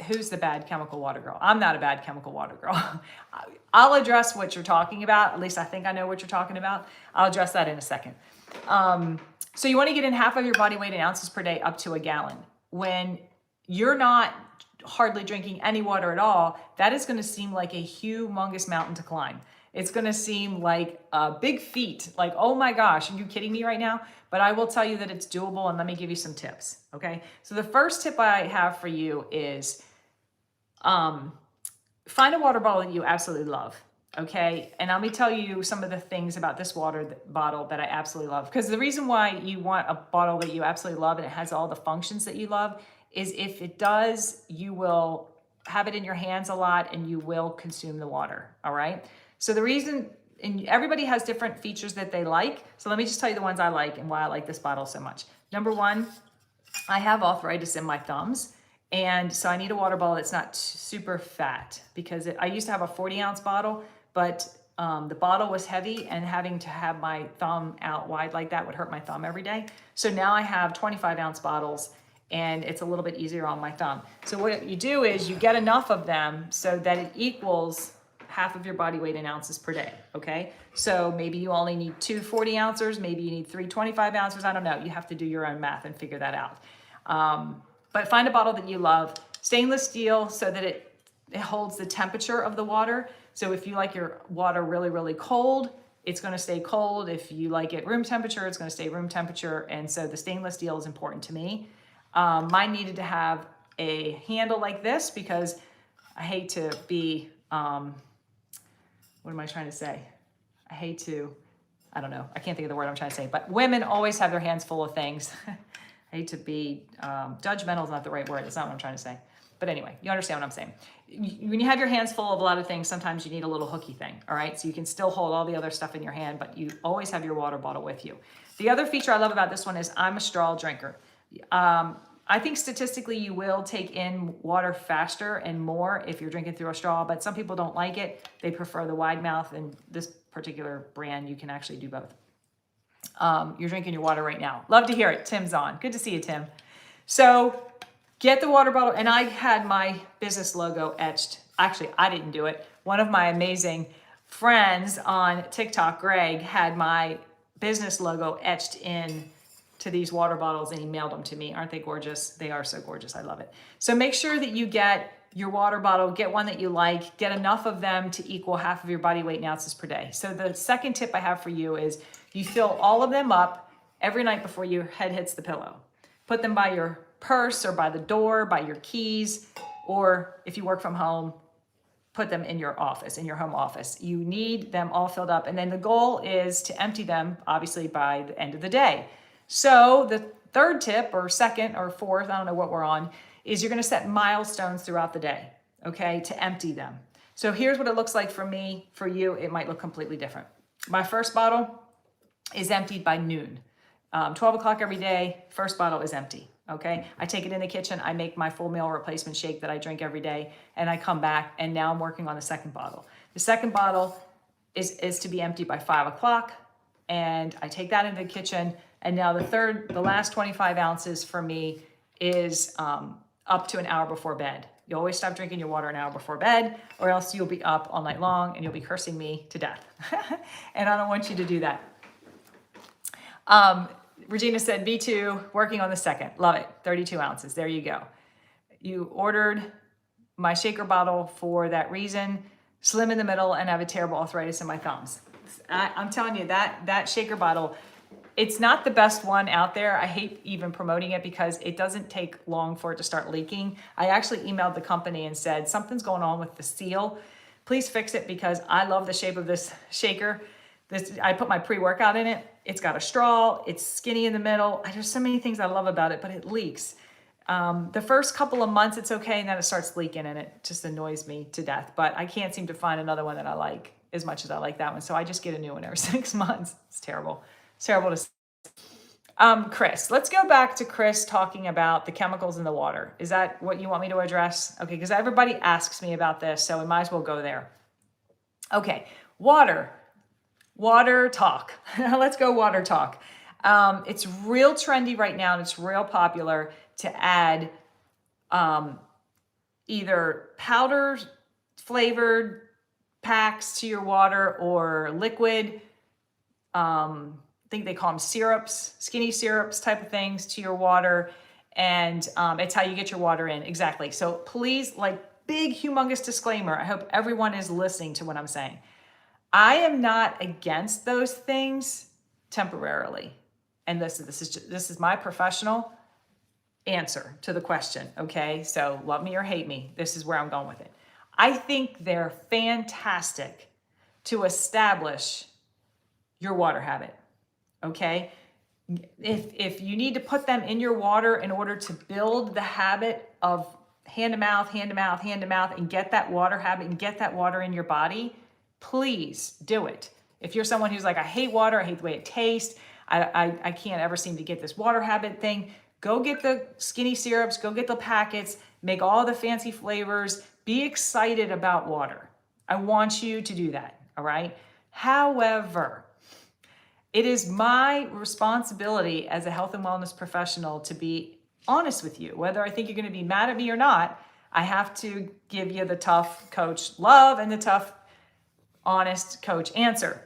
Who's the bad chemical water girl? I'm not a bad chemical water girl. I'll address what you're talking about. At least I think I know what you're talking about. I'll address that in a second. So you want to get in half of your body weight in ounces per day up to a gallon. When you're not hardly drinking any water at all, that is going to seem like a humongous mountain to climb. It's going to seem like a big feat. Like, oh my gosh, are you kidding me right now? But I will tell you that it's doable, and let me give you some tips, okay? So the first tip I have for you is find a water bottle that you absolutely love, okay? And let me tell you some of the things about this water bottle that I absolutely love. Because the reason why you want a bottle that you absolutely love and it has all the functions that you love is if it does, you will have it in your hands a lot and you will consume the water, all right? So the reason, and everybody has different features that they like. So let me just tell you the ones I like and why I like this bottle so much. Number one, I have arthritis in my thumbs. And so I need a water bottle that's not super fat, because I used to have a 40-ounce bottle, but the bottle was heavy, and having to have my thumb out wide like that would hurt my thumb every day. So now I have 25-ounce bottles, and it's a little bit easier on my thumb. So what you do is you get enough of them so that it equals half of your body weight in ounces per day, okay? So maybe you only need 2 40-ounces, maybe you need 3 25-ounces, I don't know. You have to do your own math and figure that out. But find a bottle that you love. Stainless steel, so that it holds the temperature of the water. So if you like your water really, really cold, it's gonna stay cold. If you like it room temperature, it's gonna stay room temperature. And so the stainless steel is important to me. Mine needed to have a handle like this, because I hate to be, what am I trying to say? I hate to, I don't know, I can't think of the word I'm trying to say, but women always have their hands full of things. I hate to be, judgmental is not the right word. That's not what I'm trying to say. But anyway, you understand what I'm saying. When you have your hands full of a lot of things, sometimes you need a little hooky thing, all right? So you can still hold all the other stuff in your hand, but you always have your water bottle with you. The other feature I love about this one is I'm a straw drinker. I think statistically you will take in water faster and more if you're drinking through a straw, but some people don't like it. They prefer the wide mouth, and this particular brand, you can actually do both. You're drinking your water right now. Love to hear it. Tim's on. Good to see you, Tim. So get the water bottle, and I had my business logo etched. Actually, I didn't do it. One of my amazing friends on TikTok, Greg, had my business logo etched in to these water bottles, and he mailed them to me. Aren't they gorgeous? They are so gorgeous. I love it. So make sure that you get your water bottle, get one that you like, get enough of them to equal half of your body weight in ounces per day. So the second tip I have for you is you fill all of them up every night before your head hits the pillow. Put them by your purse or by the door, by your keys, or if you work from home, put them in your office, in your home office. You need them all filled up. And then the goal is to empty them, obviously, by the end of the day. So the third tip, or second or fourth, I don't know what we're on, is you're gonna set milestones throughout the day, okay, to empty them. So here's what it looks like for me. For you, it might look completely different. My first bottle is emptied by noon. 12 o'clock every day, first bottle is empty, okay? I take it in the kitchen, I make my full meal replacement shake that I drink every day, and I come back, and now I'm working on the second bottle. The second bottle is to be emptied by 5 o'clock, and I take that into the kitchen, and now the last 25 ounces for me is up to an hour before bed. You always stop drinking your water an hour before bed, or else you'll be up all night long and you'll be cursing me to death. And I don't want you to do that. Regina said, me too, working on the second. Love it, 32 ounces, there you go. You ordered my shaker bottle for that reason, slim in the middle, and I have a terrible arthritis in my thumbs. I'm telling you, that shaker bottle, it's not the best one out there. I hate even promoting it because it doesn't take long for it to start leaking. I actually emailed the company and said, something's going on with the seal. Please fix it because I love the shape of this shaker. I put my pre-workout in it. It's got a straw. It's skinny in the middle. There's so many things I love about it, but it leaks. The first couple of months, it's okay, and then it starts leaking, and it just annoys me to death. But I can't seem to find another one that I like as much as I like that one. So I just get a new one every 6 months. It's terrible. It's terrible to see. Chris, let's go back to Chris talking about the chemicals in the water. Is that what you want me to address? Okay, because everybody asks me about this, so we might as well go there. Okay, water talk. Let's go water talk. It's real trendy right now, and it's real popular to add either powder flavored packs to your water or liquid. I think they call them syrups, skinny syrups type of things to your water. And it's how you get your water in. Exactly. So please, like, big, humongous disclaimer. I hope everyone is listening to what I'm saying. I am not against those things temporarily. And this is my professional answer to the question. Okay. So love me or hate me. This is where I'm going with it. I think they're fantastic to establish your water habit. Okay. If you need to put them in your water in order to build the habit of hand to mouth, hand to mouth, hand to mouth, and get that water habit and get that water in your body, please do it. If you're someone who's like, I hate water, I hate the way it tastes, I can't ever seem to get this water habit thing, go get the skinny syrups, go get the packets, make all the fancy flavors, be excited about water. I want you to do that, all right? However, it is my responsibility as a health and wellness professional to be honest with you. Whether I think you're going to be mad at me or not, I have to give you the tough coach love and the tough, honest coach answer.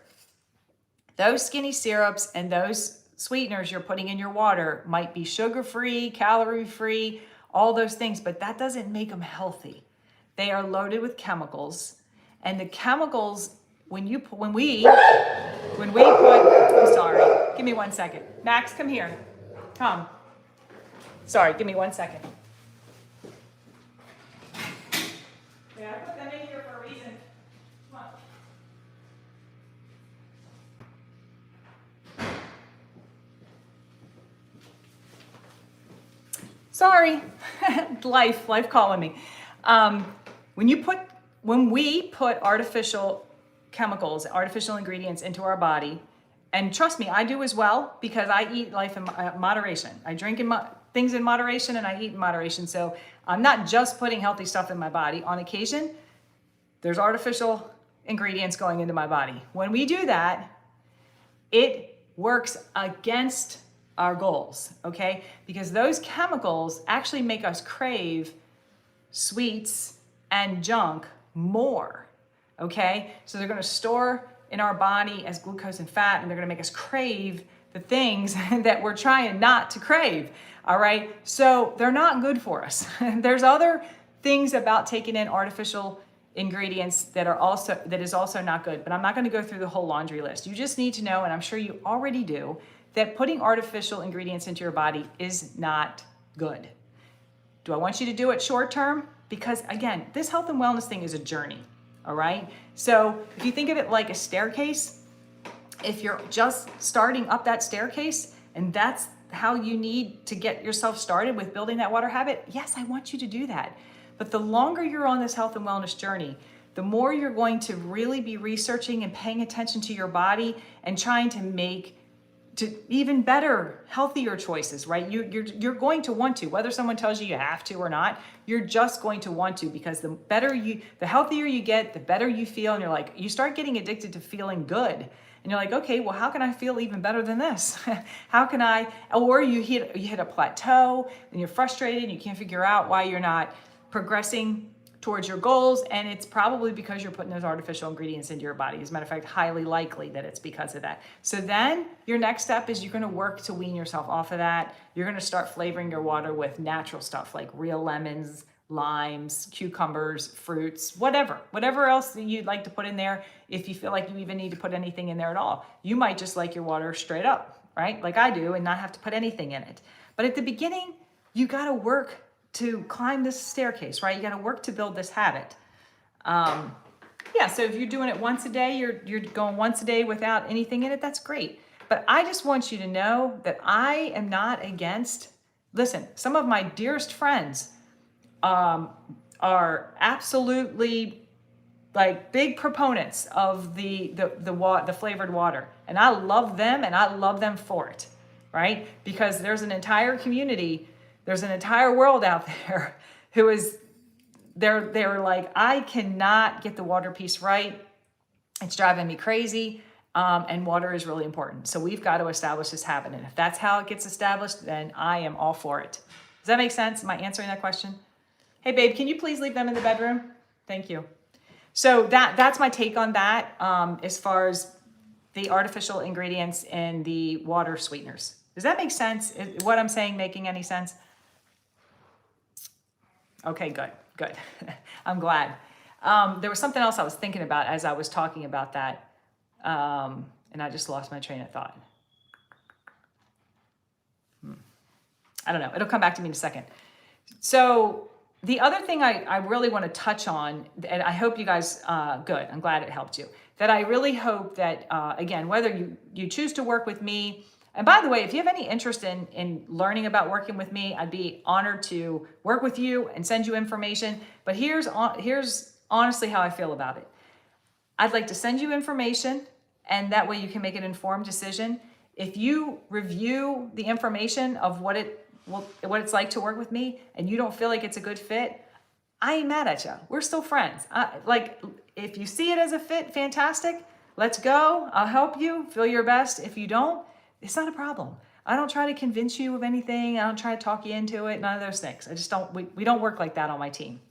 Those skinny syrups and those sweeteners you're putting in your water might be sugar-free, calorie-free, all those things, but that doesn't make them healthy. They are loaded with chemicals, and the chemicals, when we put, I'm sorry, give me 1 second. Max, come here. Come. Sorry, give me 1 second. Yeah, I put them in here for a reason. Come on. Sorry, life calling me. Um, when we put artificial chemicals, artificial ingredients into our body, and trust me, I do as well because I eat life in moderation. I drink things in moderation and I eat in moderation. So I'm not just putting healthy stuff in my body. On occasion, there's artificial ingredients going into my body. When we do that, it works against our goals, okay? Because those chemicals actually make us crave sweets and junk more, okay? So they're gonna store in our body as glucose and fat, and they're gonna make us crave the things that we're trying not to crave, all right? So they're not good for us. There's other things about taking in artificial ingredients that is also not good, but I'm not gonna go through the whole laundry list. You just need to know, and I'm sure you already do, that putting artificial ingredients into your body is not good. Do I want you to do it short term? Because again, this health and wellness thing is a journey, all right? So if you think of it like a staircase, if you're just starting up that staircase and that's how you need to get yourself started with building that water habit, yes, I want you to do that. But the longer you're on this health and wellness journey, the more you're going to really be researching and paying attention to your body and trying to make even better, healthier choices, right? You're going to want to, whether someone tells you have to or not, you're just going to want to, because the healthier you get, the better you feel. And you start getting addicted to feeling good. And you're like, okay, well, how can I feel even better than this? How can I, or you hit a plateau and you're frustrated and you can't figure out why you're not progressing towards your goals, and it's probably because you're putting those artificial ingredients into your body. As a matter of fact, highly likely that it's because of that. So then your next step is you're gonna work to wean yourself off of that. You're gonna start flavoring your water with natural stuff like real lemons, limes, cucumbers, fruits, whatever else that you'd like to put in there. If you feel like you even need to put anything in there at all, you might just like your water straight up, right? Like I do, and not have to put anything in it. But at the beginning, you gotta work to climb this staircase, right? You got to work to build this habit. Yeah, so if you're doing it once a day, you're going once a day without anything in it, that's great. But I just want you to know that I am not against, listen, some of my dearest friends are absolutely like big proponents of the flavored water. And I love them, and I love them for it, right? Because there's an entire community, there's an entire world out there who is, they're like, I cannot get the water piece right. It's driving me crazy. And water is really important. So we've got to establish this habit. And if that's how it gets established, then I am all for it. Does that make sense? Am I answering that question? Hey, babe, can you please leave them in the bedroom? Thank you. So that's my take on that, as far as the artificial ingredients and the water sweeteners. Does that make sense? Is what I'm saying making any sense? Okay, good. I'm glad. There was something else I was thinking about as I was talking about that, and I just lost my train of thought. I don't know. It'll come back to me in a second. So the other thing I really want to touch on, and I hope you guys, good, I'm glad it helped you, that I really hope that, again, whether you choose to work with me, and by the way, if you have any interest in learning about working with me, I'd be honored to work with you and send you information. But here's honestly how I feel about it. I'd like to send you information, and that way you can make an informed decision. If you review the information of what it's like to work with me, and you don't feel like it's a good fit, I ain't mad at you. We're still friends. Like, if you see it as a fit, fantastic. Let's go. I'll help you. Feel your best. If you don't, it's not a problem. I don't try to convince you of anything. I don't try to talk you into it. None of those things. I just don't. We don't work like that on my team.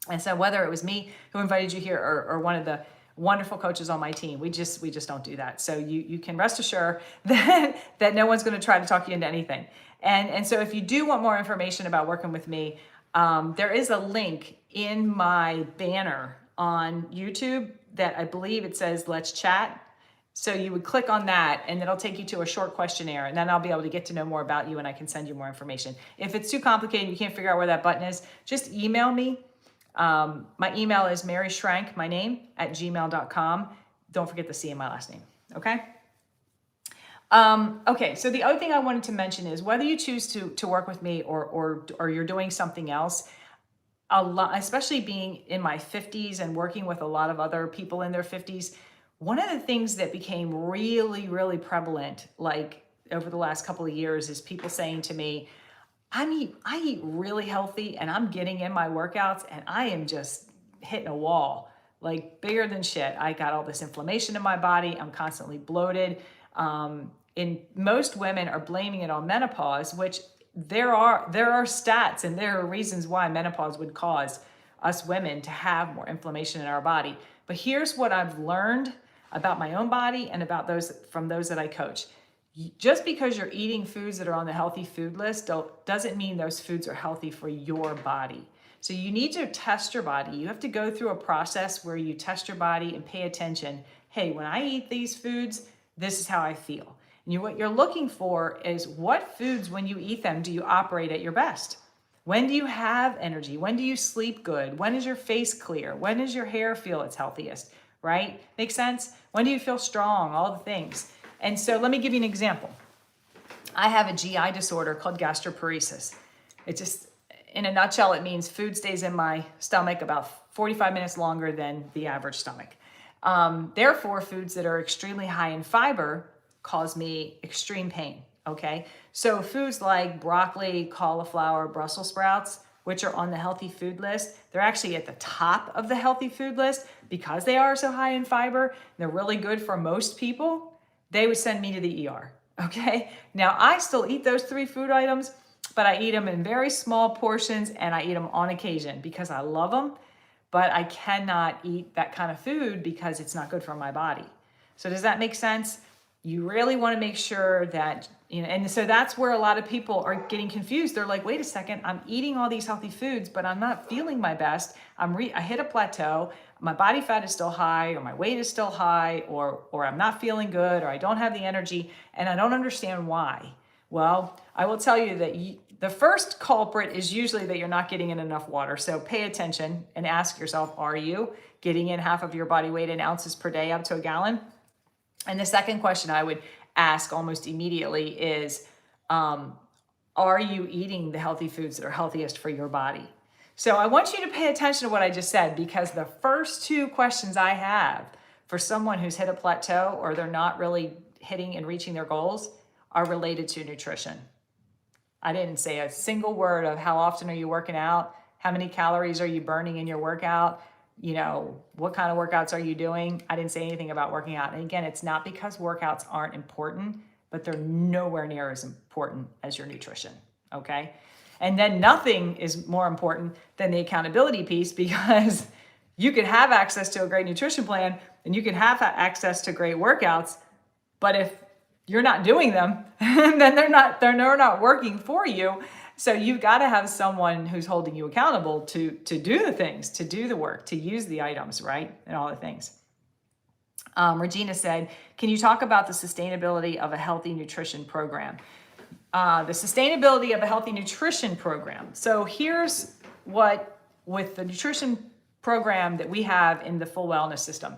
And so whether it was me who invited you here or one of the wonderful coaches on my team, we just don't do that. So you can rest assured that no one's going to try to talk you into anything. And so if you do want more information about working with me, there is a link in my banner on YouTube that I believe it says "Let's Chat." So you would click on that, and it'll take you to a short questionnaire, and then I'll be able to get to know more about you, and I can send you more information. If it's too complicated, you can't figure out where that button is, just email me. My email is Schrank, my name, @gmail.com. Don't forget the C in my last name, okay? Okay, so the other thing I wanted to mention is whether you choose to work with me or you're doing something else, a lot, especially being in my 50s and working with a lot of other people in their 50s, one of the things that became really, really prevalent, like over the last couple of years, is people saying to me, I eat really healthy and I'm getting in my workouts and I am just hitting a wall, like bigger than shit. I got all this inflammation in my body. I'm constantly bloated. And most women are blaming it on menopause, which there are stats and there are reasons why menopause would cause us women to have more inflammation in our body. But here's what I've learned about my own body and about those that I coach. Just because you're eating foods that are on the healthy food list doesn't mean those foods are healthy for your body. So you need to test your body. You have to go through a process where you test your body and pay attention. Hey, when I eat these foods, this is how I feel. And what you're looking for is what foods, when you eat them, do you operate at your best? When do you have energy? When do you sleep good? When is your face clear? When does your hair feel its healthiest, right? Make sense? When do you feel strong? All the things. And so let me give you an example. I have a GI disorder called gastroparesis. It just, in a nutshell, it means food stays in my stomach about 45 minutes longer than the average stomach. Therefore, foods that are extremely high in fiber cause me extreme pain, okay? So foods like broccoli, cauliflower, Brussels sprouts, which are on the healthy food list, they're actually at the top of the healthy food list because they are so high in fiber. They're really good for most people. They would send me to the ER, okay? Now, I still eat those 3 food items, but I eat them in very small portions and I eat them on occasion because I love them, but I cannot eat that kind of food because it's not good for my body. So does that make sense? You really want to make sure that, and so that's where a lot of people are getting confused. They're like, wait a second, I'm eating all these healthy foods, but I'm not feeling my best. I hit a plateau. My body fat is still high, or my weight is still high, or I'm not feeling good, or I don't have the energy, and I don't understand why. Well, I will tell you that the first culprit is usually that you're not getting in enough water. So pay attention and ask yourself, are you getting in half of your body weight in ounces per day up to a gallon? And the second question I would ask almost immediately is, are you eating the healthy foods that are healthiest for your body? So I want you to pay attention to what I just said, because the first 2 questions I have for someone who's hit a plateau or they're not really hitting and reaching their goals are related to nutrition. I didn't say a single word of how often are you working out, how many calories are you burning in your workout, what kind of workouts are you doing? I didn't say anything about working out. And again, it's not because workouts aren't important, but they're nowhere near as important as your nutrition, okay? And then nothing is more important than the accountability piece, because you can have access to a great nutrition plan and you can have access to great workouts, but if you're not doing them, then they're not working for you. So you've got to have someone who's holding you accountable to do the things, to do the work, to use the items, right? And all the things. Regina said, can you talk about the sustainability of a healthy nutrition program? The sustainability of a healthy nutrition program. So here's what, with the nutrition program that we have in the full wellness system,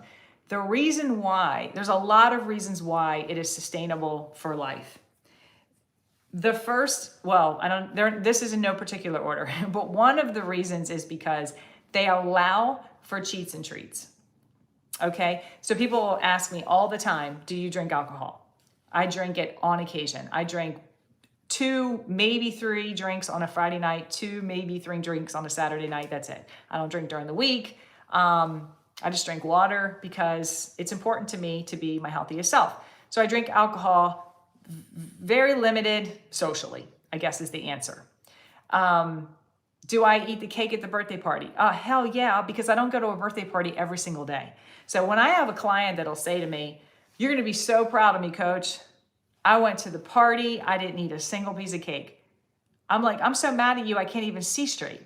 the reason why, there's a lot of reasons why it is sustainable for life. The first, this is in no particular order, but one of the reasons is because they allow for cheats and treats. Okay, so people will ask me all the time, do you drink alcohol? I drink it on occasion. I drink 2, maybe 3 drinks on a Friday night, 2, maybe 3 drinks on a Saturday night. That's it. I don't drink during the week. I just drink water because it's important to me to be my healthiest self. So I drink alcohol very limited socially, I guess is the answer. Do I eat the cake at the birthday party? Hell yeah, because I don't go to a birthday party every single day. So when I have a client that'll say to me, you're going to be so proud of me, coach. I went to the party. I didn't eat a single piece of cake. I'm like, I'm so mad at you. I can't even see straight.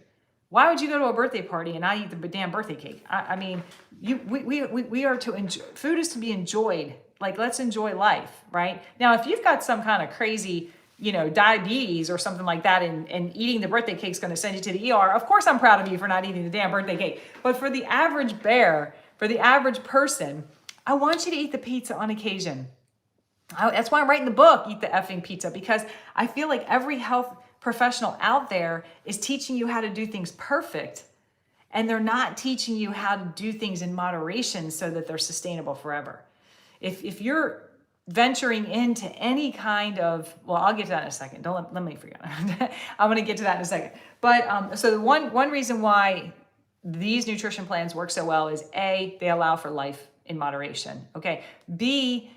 Why would you go to a birthday party and not eat the damn birthday cake? I mean, we are to enjoy, food is to be enjoyed. Like, let's enjoy life, right? Now, if you've got some kind of crazy, diabetes or something like that, and eating the birthday cake is going to send you to the ER, of course I'm proud of you for not eating the damn birthday cake. But for the average bear, for the average person, I want you to eat the pizza on occasion. That's why I'm writing the book, Eat the Effing Pizza, because I feel like every health professional out there is teaching you how to do things perfect. And they're not teaching you how to do things in moderation so that they're sustainable forever. If you're venturing into any kind of, well, I'll get to that in a second. Don't let me forget. I'm going to get to that in a second. But so the one reason why these nutrition plans work so well is A, they allow for life in moderation. Okay. B,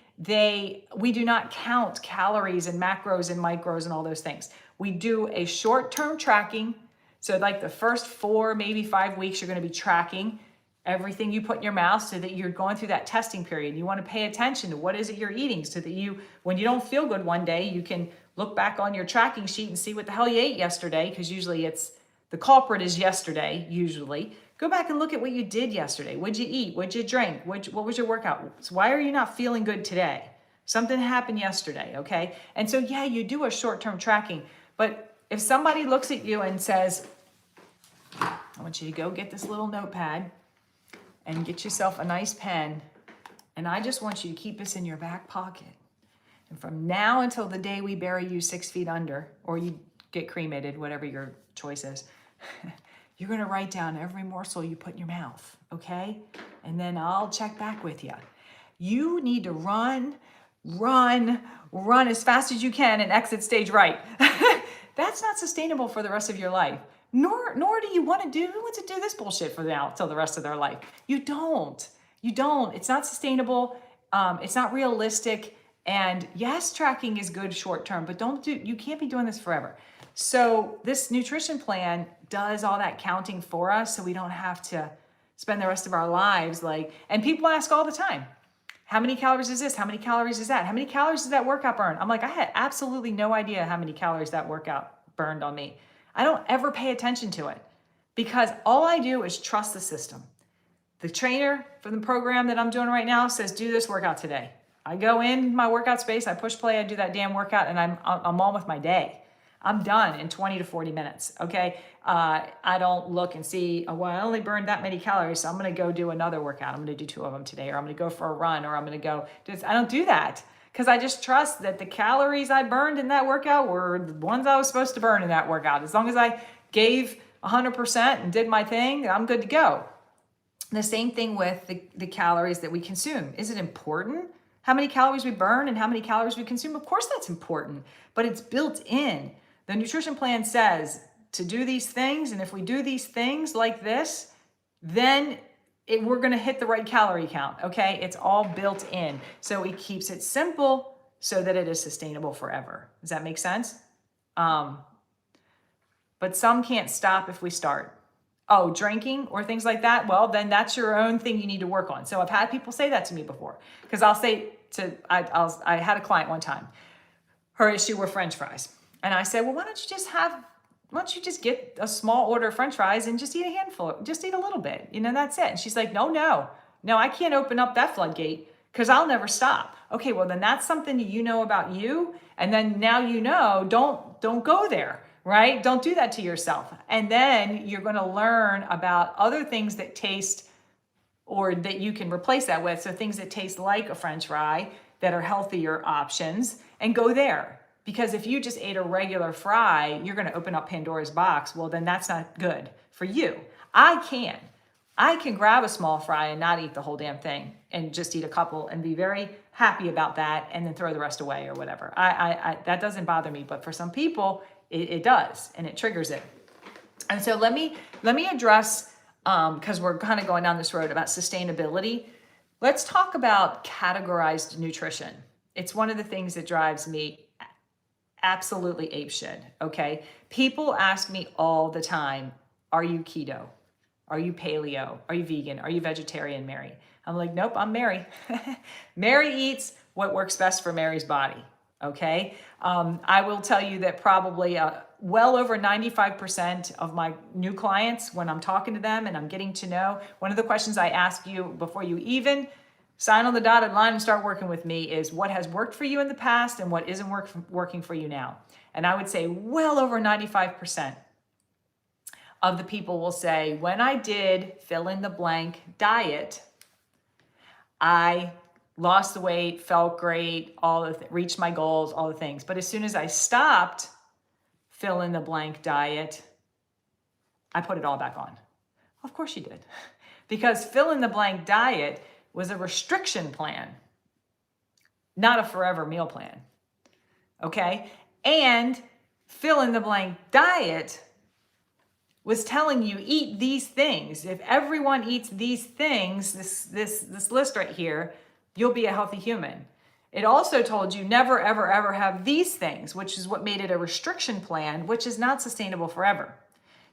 we do not count calories and macros and micros and all those things. We do a short-term tracking. So like the first 4, maybe 5 weeks, you're going to be tracking everything you put in your mouth so that you're going through that testing period. You want to pay attention to what is it you're eating so that you, when you don't feel good one day, you can look back on your tracking sheet and see what the hell you ate yesterday, because usually it's the culprit is yesterday, usually. Go back and look at what you did yesterday. What'd you eat? What'd you drink? What was your workout? So why are you not feeling good today? Something happened yesterday, okay? And so, yeah, you do a short-term tracking, but if somebody looks at you and says, I want you to go get this little notepad and get yourself a nice pen, and I just want you to keep this in your back pocket. And from now until the day we bury you 6 feet under, or you get cremated, whatever your choice is, you're going to write down every morsel you put in your mouth, okay? And then I'll check back with you. You need to run as fast as you can and exit stage right. That's not sustainable for the rest of your life. Nor do you want to do, who wants to do this bullshit for now till the rest of their life? You don't. It's not sustainable. It's not realistic. And yes, tracking is good short term, but you can't be doing this forever. So this nutrition plan does all that counting for us so we don't have to spend the rest of our lives and people ask all the time, how many calories is this? How many calories is that? How many calories does that workout burn? I'm like, I had absolutely no idea how many calories that workout burned on me. I don't ever pay attention to it because all I do is trust the system. The trainer for the program that I'm doing right now says, do this workout today. I go in my workout space, I push play, I do that damn workout, and I'm on with my day. I'm done in 20 to 40 minutes, okay? I don't look and see, oh, well, I only burned that many calories, so I'm gonna go do another workout. I'm gonna do 2 of them today, or I'm gonna go for a run, or I'm gonna go do this. I don't do that because I just trust that the calories I burned in that workout were the ones I was supposed to burn in that workout. As long as I gave 100% and did my thing, I'm good to go. The same thing with the calories that we consume. Is it important how many calories we burn and how many calories we consume? Of course that's important, but it's built in. The nutrition plan says to do these things, and if we do these things like this, then we're going to hit the right calorie count, okay? It's all built in. So it keeps it simple so that it is sustainable forever. Does that make sense? But some can't stop if we start. Oh, drinking or things like that? Well, then that's your own thing you need to work on. So I've had people say that to me before, because I'll say I had a client one time, her issue were French fries. And I said, well, why don't you just get a small order of French fries and just eat a handful, just eat a little bit, that's it. And she's like, no, I can't open up that floodgate because I'll never stop. Okay, well then that's something you know about you. And then now don't go there, right? Don't do that to yourself. And then you're going to learn about other things that taste or that you can replace that with. So things that taste like a French fry that are healthier options, and go there. Because if you just ate a regular fry, you're going to open up Pandora's box. Well, then that's not good for you. I can grab a small fry and not eat the whole damn thing and just eat a couple and be very happy about that and then throw the rest away or whatever. That doesn't bother me, but for some people it does, and it triggers it. And so let me address, because we're kind of going down this road about sustainability. Let's talk about categorized nutrition. It's one of the things that drives me absolutely apeshit, okay? People ask me all the time, are you keto? Are you paleo? Are you vegan? Are you vegetarian, Mary? I'm like, nope, I'm Mary. Mary eats what works best for Mary's body, okay? I will tell you that probably well over 95% of my new clients, when I'm talking to them and I'm getting to know, one of the questions I ask you before you even sign on the dotted line and start working with me is what has worked for you in the past and what isn't working for you now. And I would say well over 95% of the people will say, when I did fill in the blank diet, I lost the weight, felt great, reached my goals, all the things. But as soon as I stopped fill in the blank diet, I put it all back on. Of course you did. Because fill in the blank diet was a restriction plan, not a forever meal plan. Okay? And fill in the blank diet was telling you eat these things. If everyone eats these things, this list right here, you'll be a healthy human. It also told you never, ever, ever have these things, which is what made it a restriction plan, which is not sustainable forever.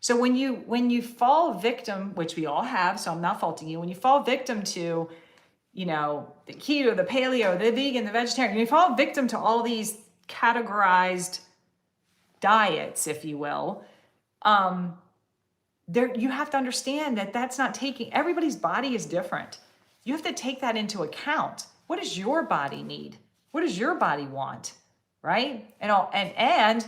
So when you fall victim, which we all have, so I'm not faulting you, when you fall victim to, the keto, the paleo, the vegan, the vegetarian, when you fall victim to all these categorized diets, if you will, you have to understand that that's not taking, everybody's body is different. You have to take that into account. What does your body need? What does your body want? Right? And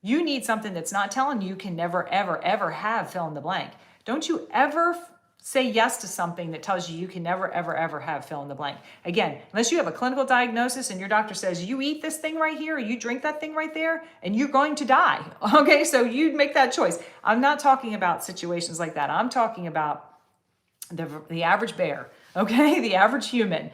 you need something that's not telling you can never, ever, ever have fill in the blank. Don't you ever say yes to something that tells you can never, ever, ever have fill in the blank. Again, unless you have a clinical diagnosis and your doctor says you eat this thing right here or you drink that thing right there and you're going to die. Okay, so you make that choice. I'm not talking about situations like that. I'm talking about the average bear, okay, the average human.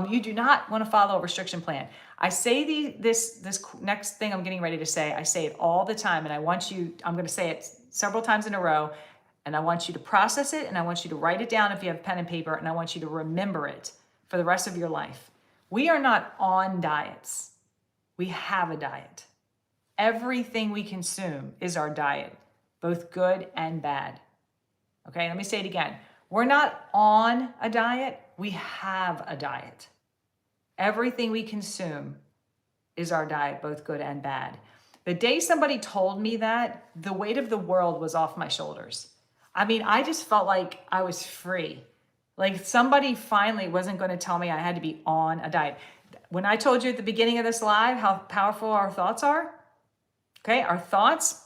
You do not want to follow a restriction plan. I say this next thing I'm getting ready to say, I say it all the time, and I'm going to say it several times in a row, and I want you to process it, and I want you to write it down if you have pen and paper, and I want you to remember it for the rest of your life. We are not on diets. We have a diet. Everything we consume is our diet, both good and bad. Okay, let me say it again. We're not on a diet. We have a diet. Everything we consume is our diet, both good and bad. The day somebody told me that, the weight of the world was off my shoulders. I mean, I just felt like I was free. Like somebody finally wasn't going to tell me I had to be on a diet. When I told you at the beginning of this live how powerful our thoughts are, okay, our thoughts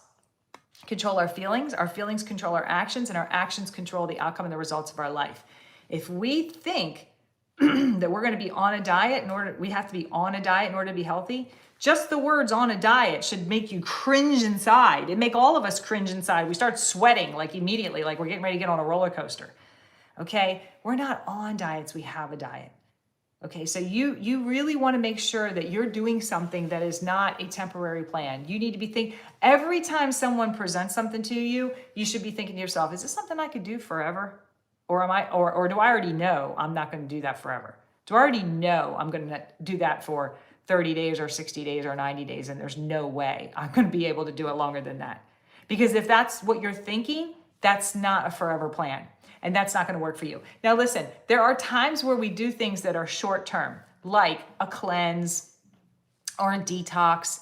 control our feelings control our actions, and our actions control the outcome and the results of our life. If we think that we're going to be on a diet we have to be on a diet in order to be healthy, just the words on a diet should make you cringe inside. It'd make all of us cringe inside. We start sweating like immediately, like we're getting ready to get on a roller coaster. Okay, we're not on diets, we have a diet. Okay, so you really want to make sure that you're doing something that is not a temporary plan. You need to be thinking, every time someone presents something to you, you should be thinking to yourself, is this something I could do forever? Or do I already know I'm not going to do that forever? Do I already know I'm going to do that for 30 days or 60 days or 90 days, and there's no way I'm going to be able to do it longer than that? Because if that's what you're thinking, that's not a forever plan. And that's not going to work for you. Now, listen, there are times where we do things that are short term, like a cleanse or a detox,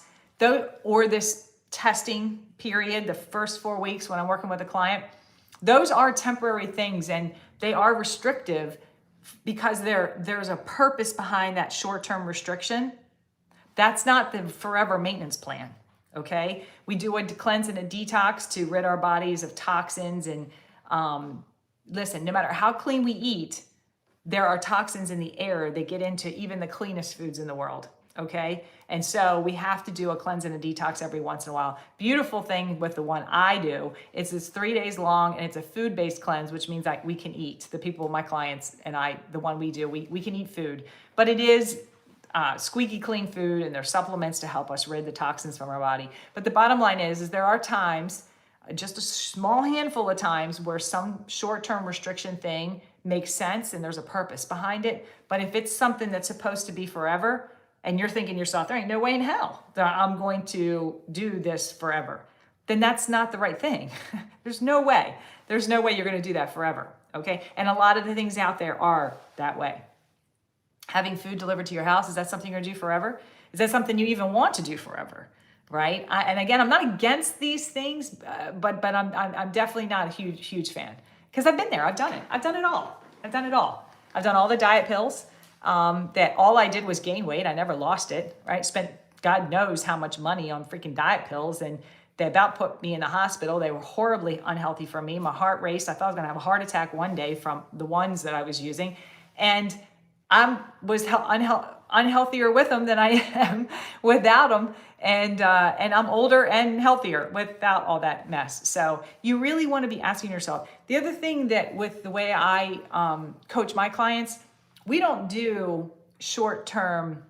or this testing period, the first 4 weeks when I'm working with a client. Those are temporary things, and they are restrictive because there's a purpose behind that short-term restriction. That's not the forever maintenance plan, okay? We do a cleanse and a detox to rid our bodies of toxins and listen, no matter how clean we eat, there are toxins in the air that get into even the cleanest foods in the world, okay? And so we have to do a cleanse and a detox every once in a while. Beautiful thing with the one I do is it's 3 days long, and it's a food-based cleanse, which means like we can eat. The people, my clients and I, the one we do, we can eat food. But it is squeaky clean food, and there's supplements to help us rid the toxins from our body. But the bottom line is there are times, just a small handful of times, where some short-term restriction thing makes sense and there's a purpose behind it. But if it's something that's supposed to be forever, and you're thinking to yourself, there ain't no way in hell that I'm going to do this forever, then that's not the right thing. There's no way. There's no way you're going to do that forever, okay? And a lot of the things out there are that way. Having food delivered to your house, is that something you're going to do forever? Is that something you even want to do forever? Right? And again, I'm not against these things, but I'm definitely not a huge fan, because I've been there. I've done it. I've done it all. I've done all the diet pills. That all I did was gain weight. I never lost it. Right? Spent God knows how much money on freaking diet pills, and they about put me in the hospital. They were horribly unhealthy for me. My heart raced. I thought I was going to have a heart attack one day from the ones that I was using, and I was unhealthier with them than I am without them, and I'm older and healthier without all that mess. So you really want to be asking yourself. The other thing that with the way I coach my clients, we don't do short-term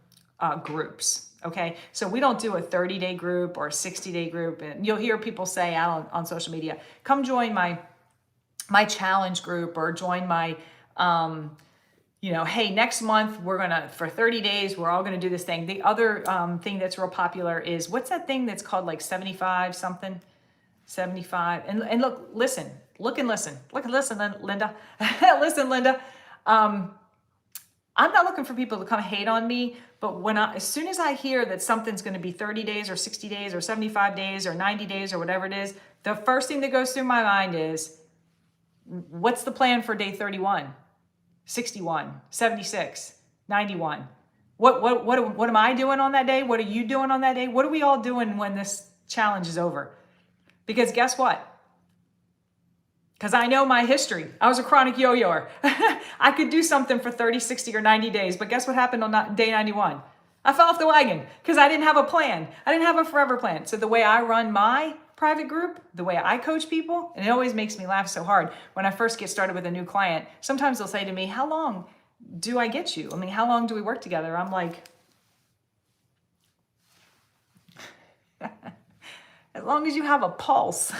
groups. Okay, so we don't do a 30-day group or a 60-day group, and you'll hear people say out on social media, "Come join my challenge group," or join my hey, next month we're gonna, for 30 days, we're all gonna do this thing. The other thing that's real popular is, what's that thing that's called like 75 something? 75. And look, listen, look and listen. Look and listen, Linda. Listen, Linda. I'm not looking for people to come hate on me, but as soon as I hear that something's gonna be 30 days or 60 days or 75 days or 90 days or whatever it is, the first thing that goes through my mind is, what's the plan for day 31? 61, 76, 91. What am I doing on that day? What are you doing on that day? What are we all doing when this challenge is over? Because guess what? Because I know my history. I was a chronic yo-yoer. I could do something for 30, 60, or 90 days, but guess what happened on day 91? I fell off the wagon because I didn't have a plan. I didn't have a forever plan. So the way I run my private group, the way I coach people, and it always makes me laugh so hard when I first get started with a new client. Sometimes they'll say to me, "How long do I get you? I mean, how long do we work together?" I'm like, as long as you have a pulse.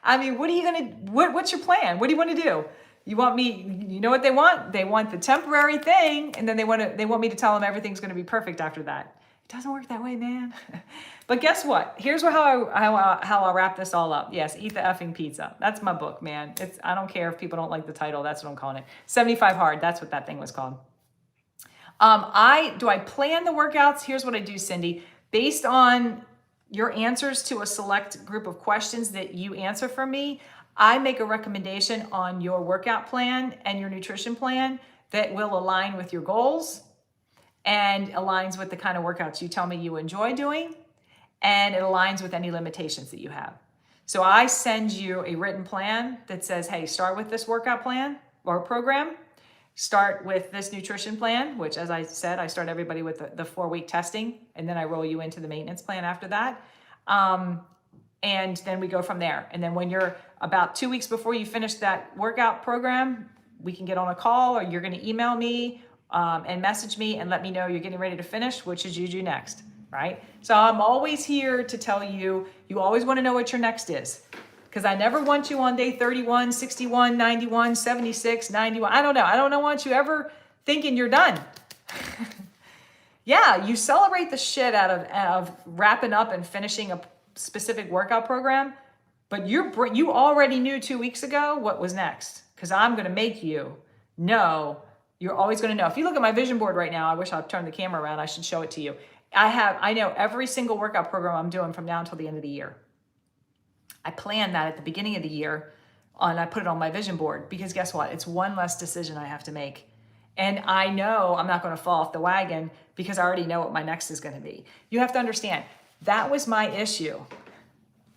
I mean, what's your plan? What do you want to do? You want me, you know what they want? They want the temporary thing, and then they want me to tell them everything's going to be perfect after that. It doesn't work that way, man. But guess what? Here's how I'll wrap this all up. Yes, eat the effing pizza. That's my book, man. I don't care if people don't like the title. That's what I'm calling it. 75 Hard. That's what that thing was called. I plan the workouts. Here's what I do, Cindy. Based on your answers to a select group of questions that you answer for me, I make a recommendation on your workout plan and your nutrition plan that will align with your goals and aligns with the kind of workouts you tell me you enjoy doing, and it aligns with any limitations that you have. So I send you a written plan that says, hey, start with this workout plan or program, start with this nutrition plan, which, as I said, I start everybody with the 4-week testing, and then I roll you into the maintenance plan after that. And then we go from there. And then when you're about 2 weeks before you finish that workout program, we can get on a call, or you're going to email me and message me and let me know you're getting ready to finish, which is you do next, right? So I'm always here to tell you, you always want to know what your next is, because I never want you on day 31, 61, 91, 76, 91. I don't want you ever thinking you're done. Yeah, you celebrate the shit out of wrapping up and finishing a specific workout program, but you already knew 2 weeks ago what was next, because I'm going to make you know. You're always going to know. If you look at my vision board right now, I wish I'd turn the camera around. I should show it to you. I know every single workout program I'm doing from now until the end of the year. I plan that at the beginning of the year, and I put it on my vision board, because guess what? It's one less decision I have to make. And I know I'm not going to fall off the wagon because I already know what my next is going to be. You have to understand, that was my issue.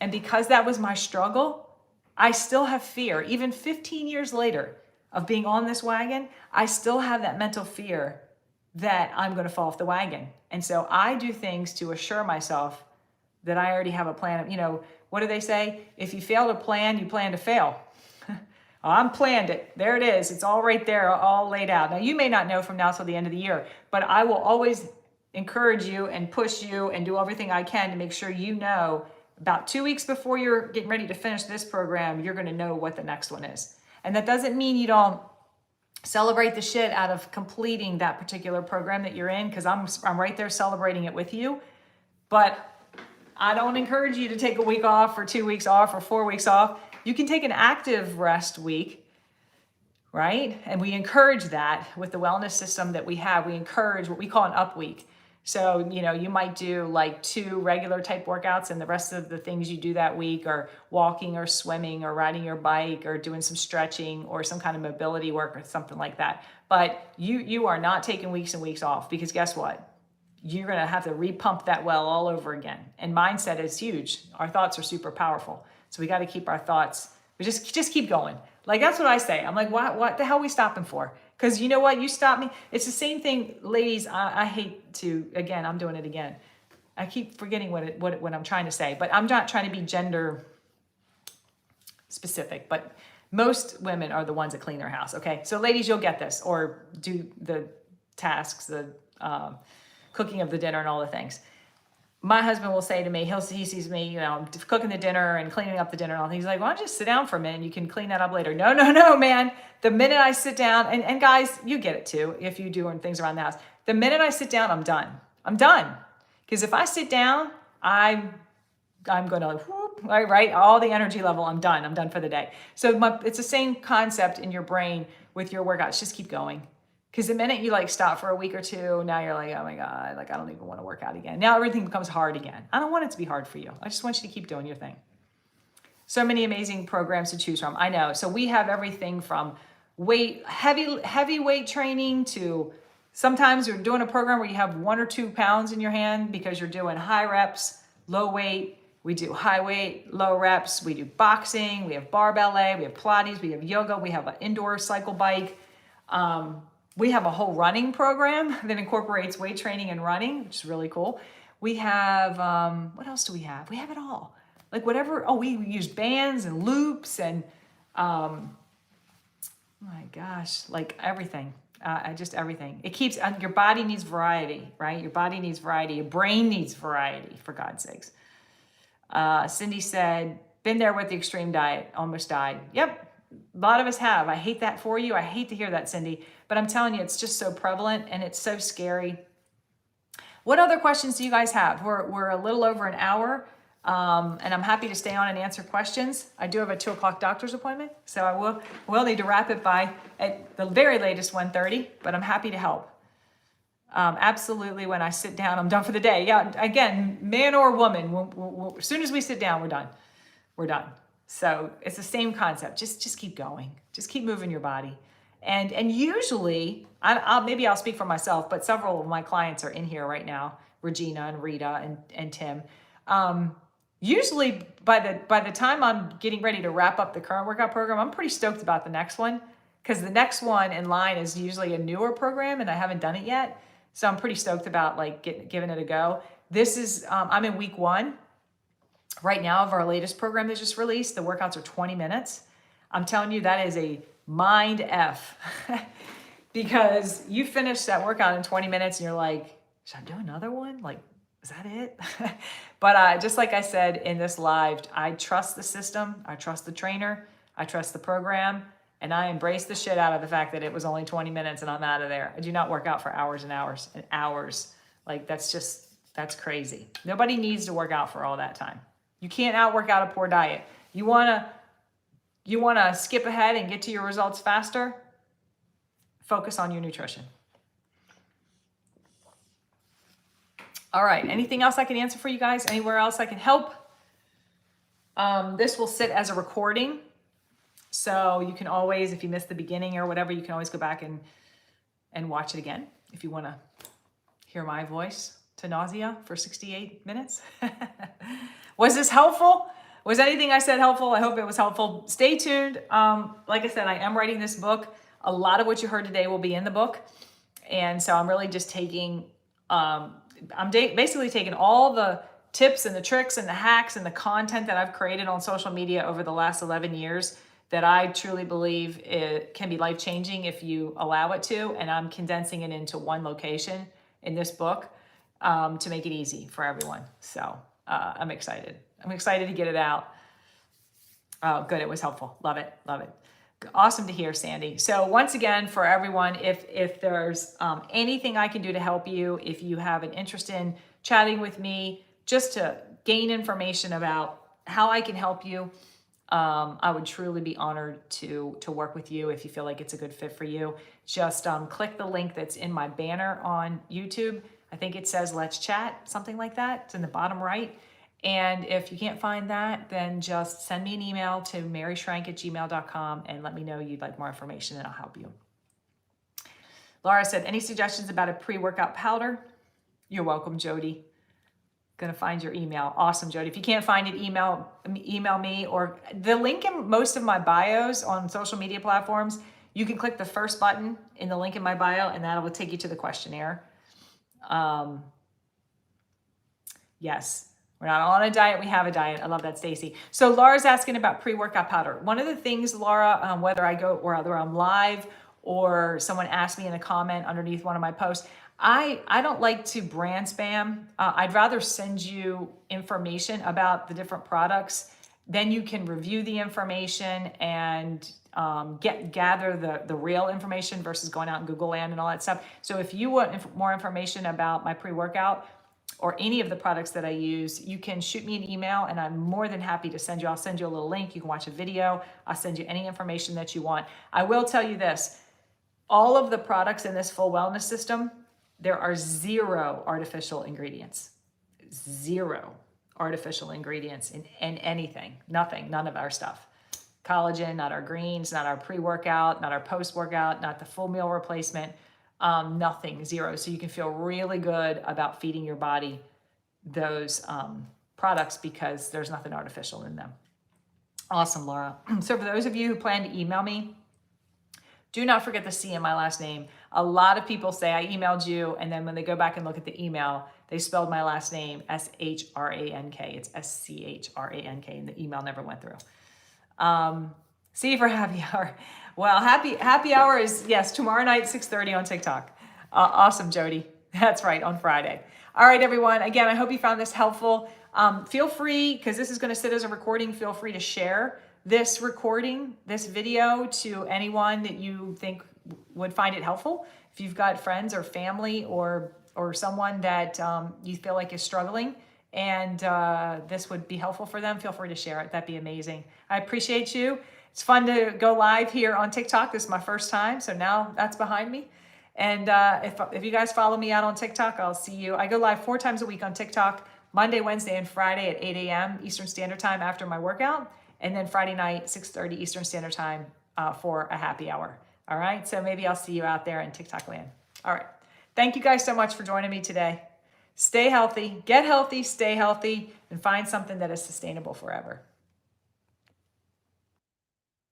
And because that was my struggle, I still have fear. Even 15 years later of being on this wagon, I still have that mental fear that I'm going to fall off the wagon. And so I do things to assure myself that I already have a plan. You know, what do they say? If you fail to plan, you plan to fail. I'm planned it. There it is. It's all right there, all laid out. Now, you may not know from now till the end of the year, but I will always encourage you and push you and do everything I can to make sure you know about 2 weeks before you're getting ready to finish this program, you're going to know what the next one is. And that doesn't mean you don't celebrate the shit out of completing that particular program that you're in, because I'm right there celebrating it with you. But I don't encourage you to take a week off or 2 weeks off or 4 weeks off. You can take an active rest week, right? And we encourage that with the wellness system that we have. We encourage what we call an up week. So, you know, you might do like 2 regular type workouts, and the rest of the things you do that week are walking or swimming or riding your bike or doing some stretching or some kind of mobility work or something like that. But you are not taking weeks and weeks off, because guess what? You're going to have to repump that well all over again. And mindset is huge. Our thoughts are super powerful. So we got to keep our thoughts, we just keep going. Like, that's what I say. I'm like, what the hell are we stopping for? Because you know what? You stop me. It's the same thing, ladies. I hate to, again, I'm doing it again. I keep forgetting what I'm trying to say, but I'm not trying to be gender specific, but most women are the ones that clean their house. Okay. So ladies, you'll get this, or do the tasks, the cooking of the dinner and all the things. My husband will say to me, he sees me, you know, cooking the dinner and cleaning up the dinner and all. He's like, why don't you just sit down for a minute and you can clean that up later. No, man. The minute I sit down, and guys, you get it too, if you doing things around the house. The minute I sit down, I'm done. I'm done. Because if I sit down, I'm going to, whoop, right? All the energy level, I'm done. I'm done for the day. So it's the same concept in your brain with your workouts. Just keep going. Because the minute you like stop for a week or two, now you're like, oh my God, like I don't even want to work out again. Now everything becomes hard again. I don't want it to be hard for you. I just want you to keep doing your thing. So many amazing programs to choose from. I know. So we have everything from heavy weight training to sometimes you're doing a program where you have 1 or 2 pounds in your hand because you're doing high reps, low weight. We do high weight, low reps. We do boxing. We have barbell, we have Pilates, we have yoga. We have an indoor cycle bike. We have a whole running program that incorporates weight training and running, which is really cool. We have, what else do we have? We have it all. Like whatever, we use bands and loops and, oh my gosh, like everything. Just everything. It keeps, your body needs variety, right? Your body needs variety. Your brain needs variety, for God's sakes. Cindy said, been there with the extreme diet, almost died. Yep. A lot of us have. I hate that for you. I hate to hear that, Cindy, but I'm telling you, it's just so prevalent and it's so scary. What other questions do you guys have? We're a little over an hour, and I'm happy to stay on and answer questions. I do have a 2:00 doctor's appointment, so I will need to wrap it by at the very latest 1:30, but I'm happy to help. Absolutely. When I sit down, I'm done for the day. Yeah. Again, man or woman, as soon as we sit down, we're done. We're done. So it's the same concept. Just keep going. Just keep moving your body. And usually, I'll speak for myself, but several of my clients are in here right now, Regina and Rita and Tim. Usually by the time I'm getting ready to wrap up the current workout program, I'm pretty stoked about the next one because the next one in line is usually a newer program and I haven't done it yet. So I'm pretty stoked about like giving it a go. This is, I'm in week 1. Right now of our latest program that just released. The workouts are 20 minutes. I'm telling you, that is a mind F because you finish that workout in 20 minutes and you're like, should I do another one? Like, is that it? But just like I said in this live, I trust the system. I trust the trainer. I trust the program. And I embrace the shit out of the fact that it was only 20 minutes and I'm out of there. I do not work out for hours and hours and hours. Like that's crazy. Nobody needs to work out for all that time. You can't outwork out a poor diet. You wanna skip ahead and get to your results faster? Focus on your nutrition. All right, anything else I can answer for you guys? Anywhere else I can help? This will sit as a recording. So you can always, if you missed the beginning or whatever, you can always go back and watch it again if you wanna hear my voice to nausea for 68 minutes. Was this helpful? Was anything I said helpful? I hope it was helpful. Stay tuned. Like I said, I am writing this book. A lot of what you heard today will be in the book. And so I'm really just taking, basically taking all the tips and the tricks and the hacks and the content that I've created on social media over the last 11 years that I truly believe it can be life-changing if you allow it to. And I'm condensing it into one location in this book to make it easy for everyone. So I'm excited. I'm excited to get it out. Oh, good. It was helpful. Love it. Love it. Awesome to hear, Sandy. So once again, for everyone, if there's anything I can do to help you, if you have an interest in chatting with me, just to gain information about how I can help you, I would truly be honored to work with you if you feel like it's a good fit for you. Just click the link that's in my banner on YouTube. I think it says Let's Chat, something like that. It's in the bottom right. And if you can't find that, then just send me an email to maryschrank@gmail.com and let me know you'd like more information and I'll help you. Laura said, any suggestions about a pre-workout powder? You're welcome, Jody. Gonna find your email. Awesome, Jody. If you can't find it, email me, or the link in most of my bios on social media platforms, You can click the first button in the link in my bio, and that will take you to the questionnaire. Yes. We're not on a diet. We have a diet. I love that, Stacy. So Laura's asking about pre-workout powder. One of the things, Laura, whether I'm live or someone asked me in a comment underneath one of my posts, I don't like to brand spam. I'd rather send you information about the different products. Then you can review the information and gather the real information versus going out in Google Land and all that stuff. So if you want more information about my pre-workout, or any of the products that I use, you can shoot me an email and I'm more than happy to send you. I'll send you a little link. You can watch a video. I'll send you any information that you want. I will tell you this, all of the products in this full wellness system, there are 0 artificial ingredients. 0 artificial ingredients in anything, nothing, none of our stuff. Collagen, not our greens, not our pre-workout, not our post-workout, not the full meal replacement. Nothing, 0. So you can feel really good about feeding your body those products because there's nothing artificial in them. Awesome, Laura. So for those of you who plan to email me, do not forget the C in my last name. A lot of people say I emailed you, and then when they go back and look at the email, they spelled my last name S-H-R-A-N-K. It's S-C-H-R-A-N-K, and the email never went through. See you for happy hour. Well, happy hour is, yes, tomorrow night, 6:30 on TikTok. Awesome, Jody. That's right, on Friday. All right, everyone. Again, I hope you found this helpful. Feel free, because this is going to sit as a recording, feel free to share this recording, this video to anyone that you think would find it helpful. If you've got friends or family or someone that you feel like is struggling and this would be helpful for them, feel free to share it. That'd be amazing. I appreciate you. It's fun to go live here on TikTok. This is my first time, so now that's behind me. And if you guys follow me out on TikTok, I'll see you. I go live 4 times a week on TikTok, Monday, Wednesday, and Friday at 8 a.m. Eastern Standard Time after my workout, and then Friday night, 6:30 Eastern Standard Time for a happy hour. All right, so maybe I'll see you out there in TikTok land. All right, thank you guys so much for joining me today. Stay healthy, get healthy, stay healthy, and find something that is sustainable forever.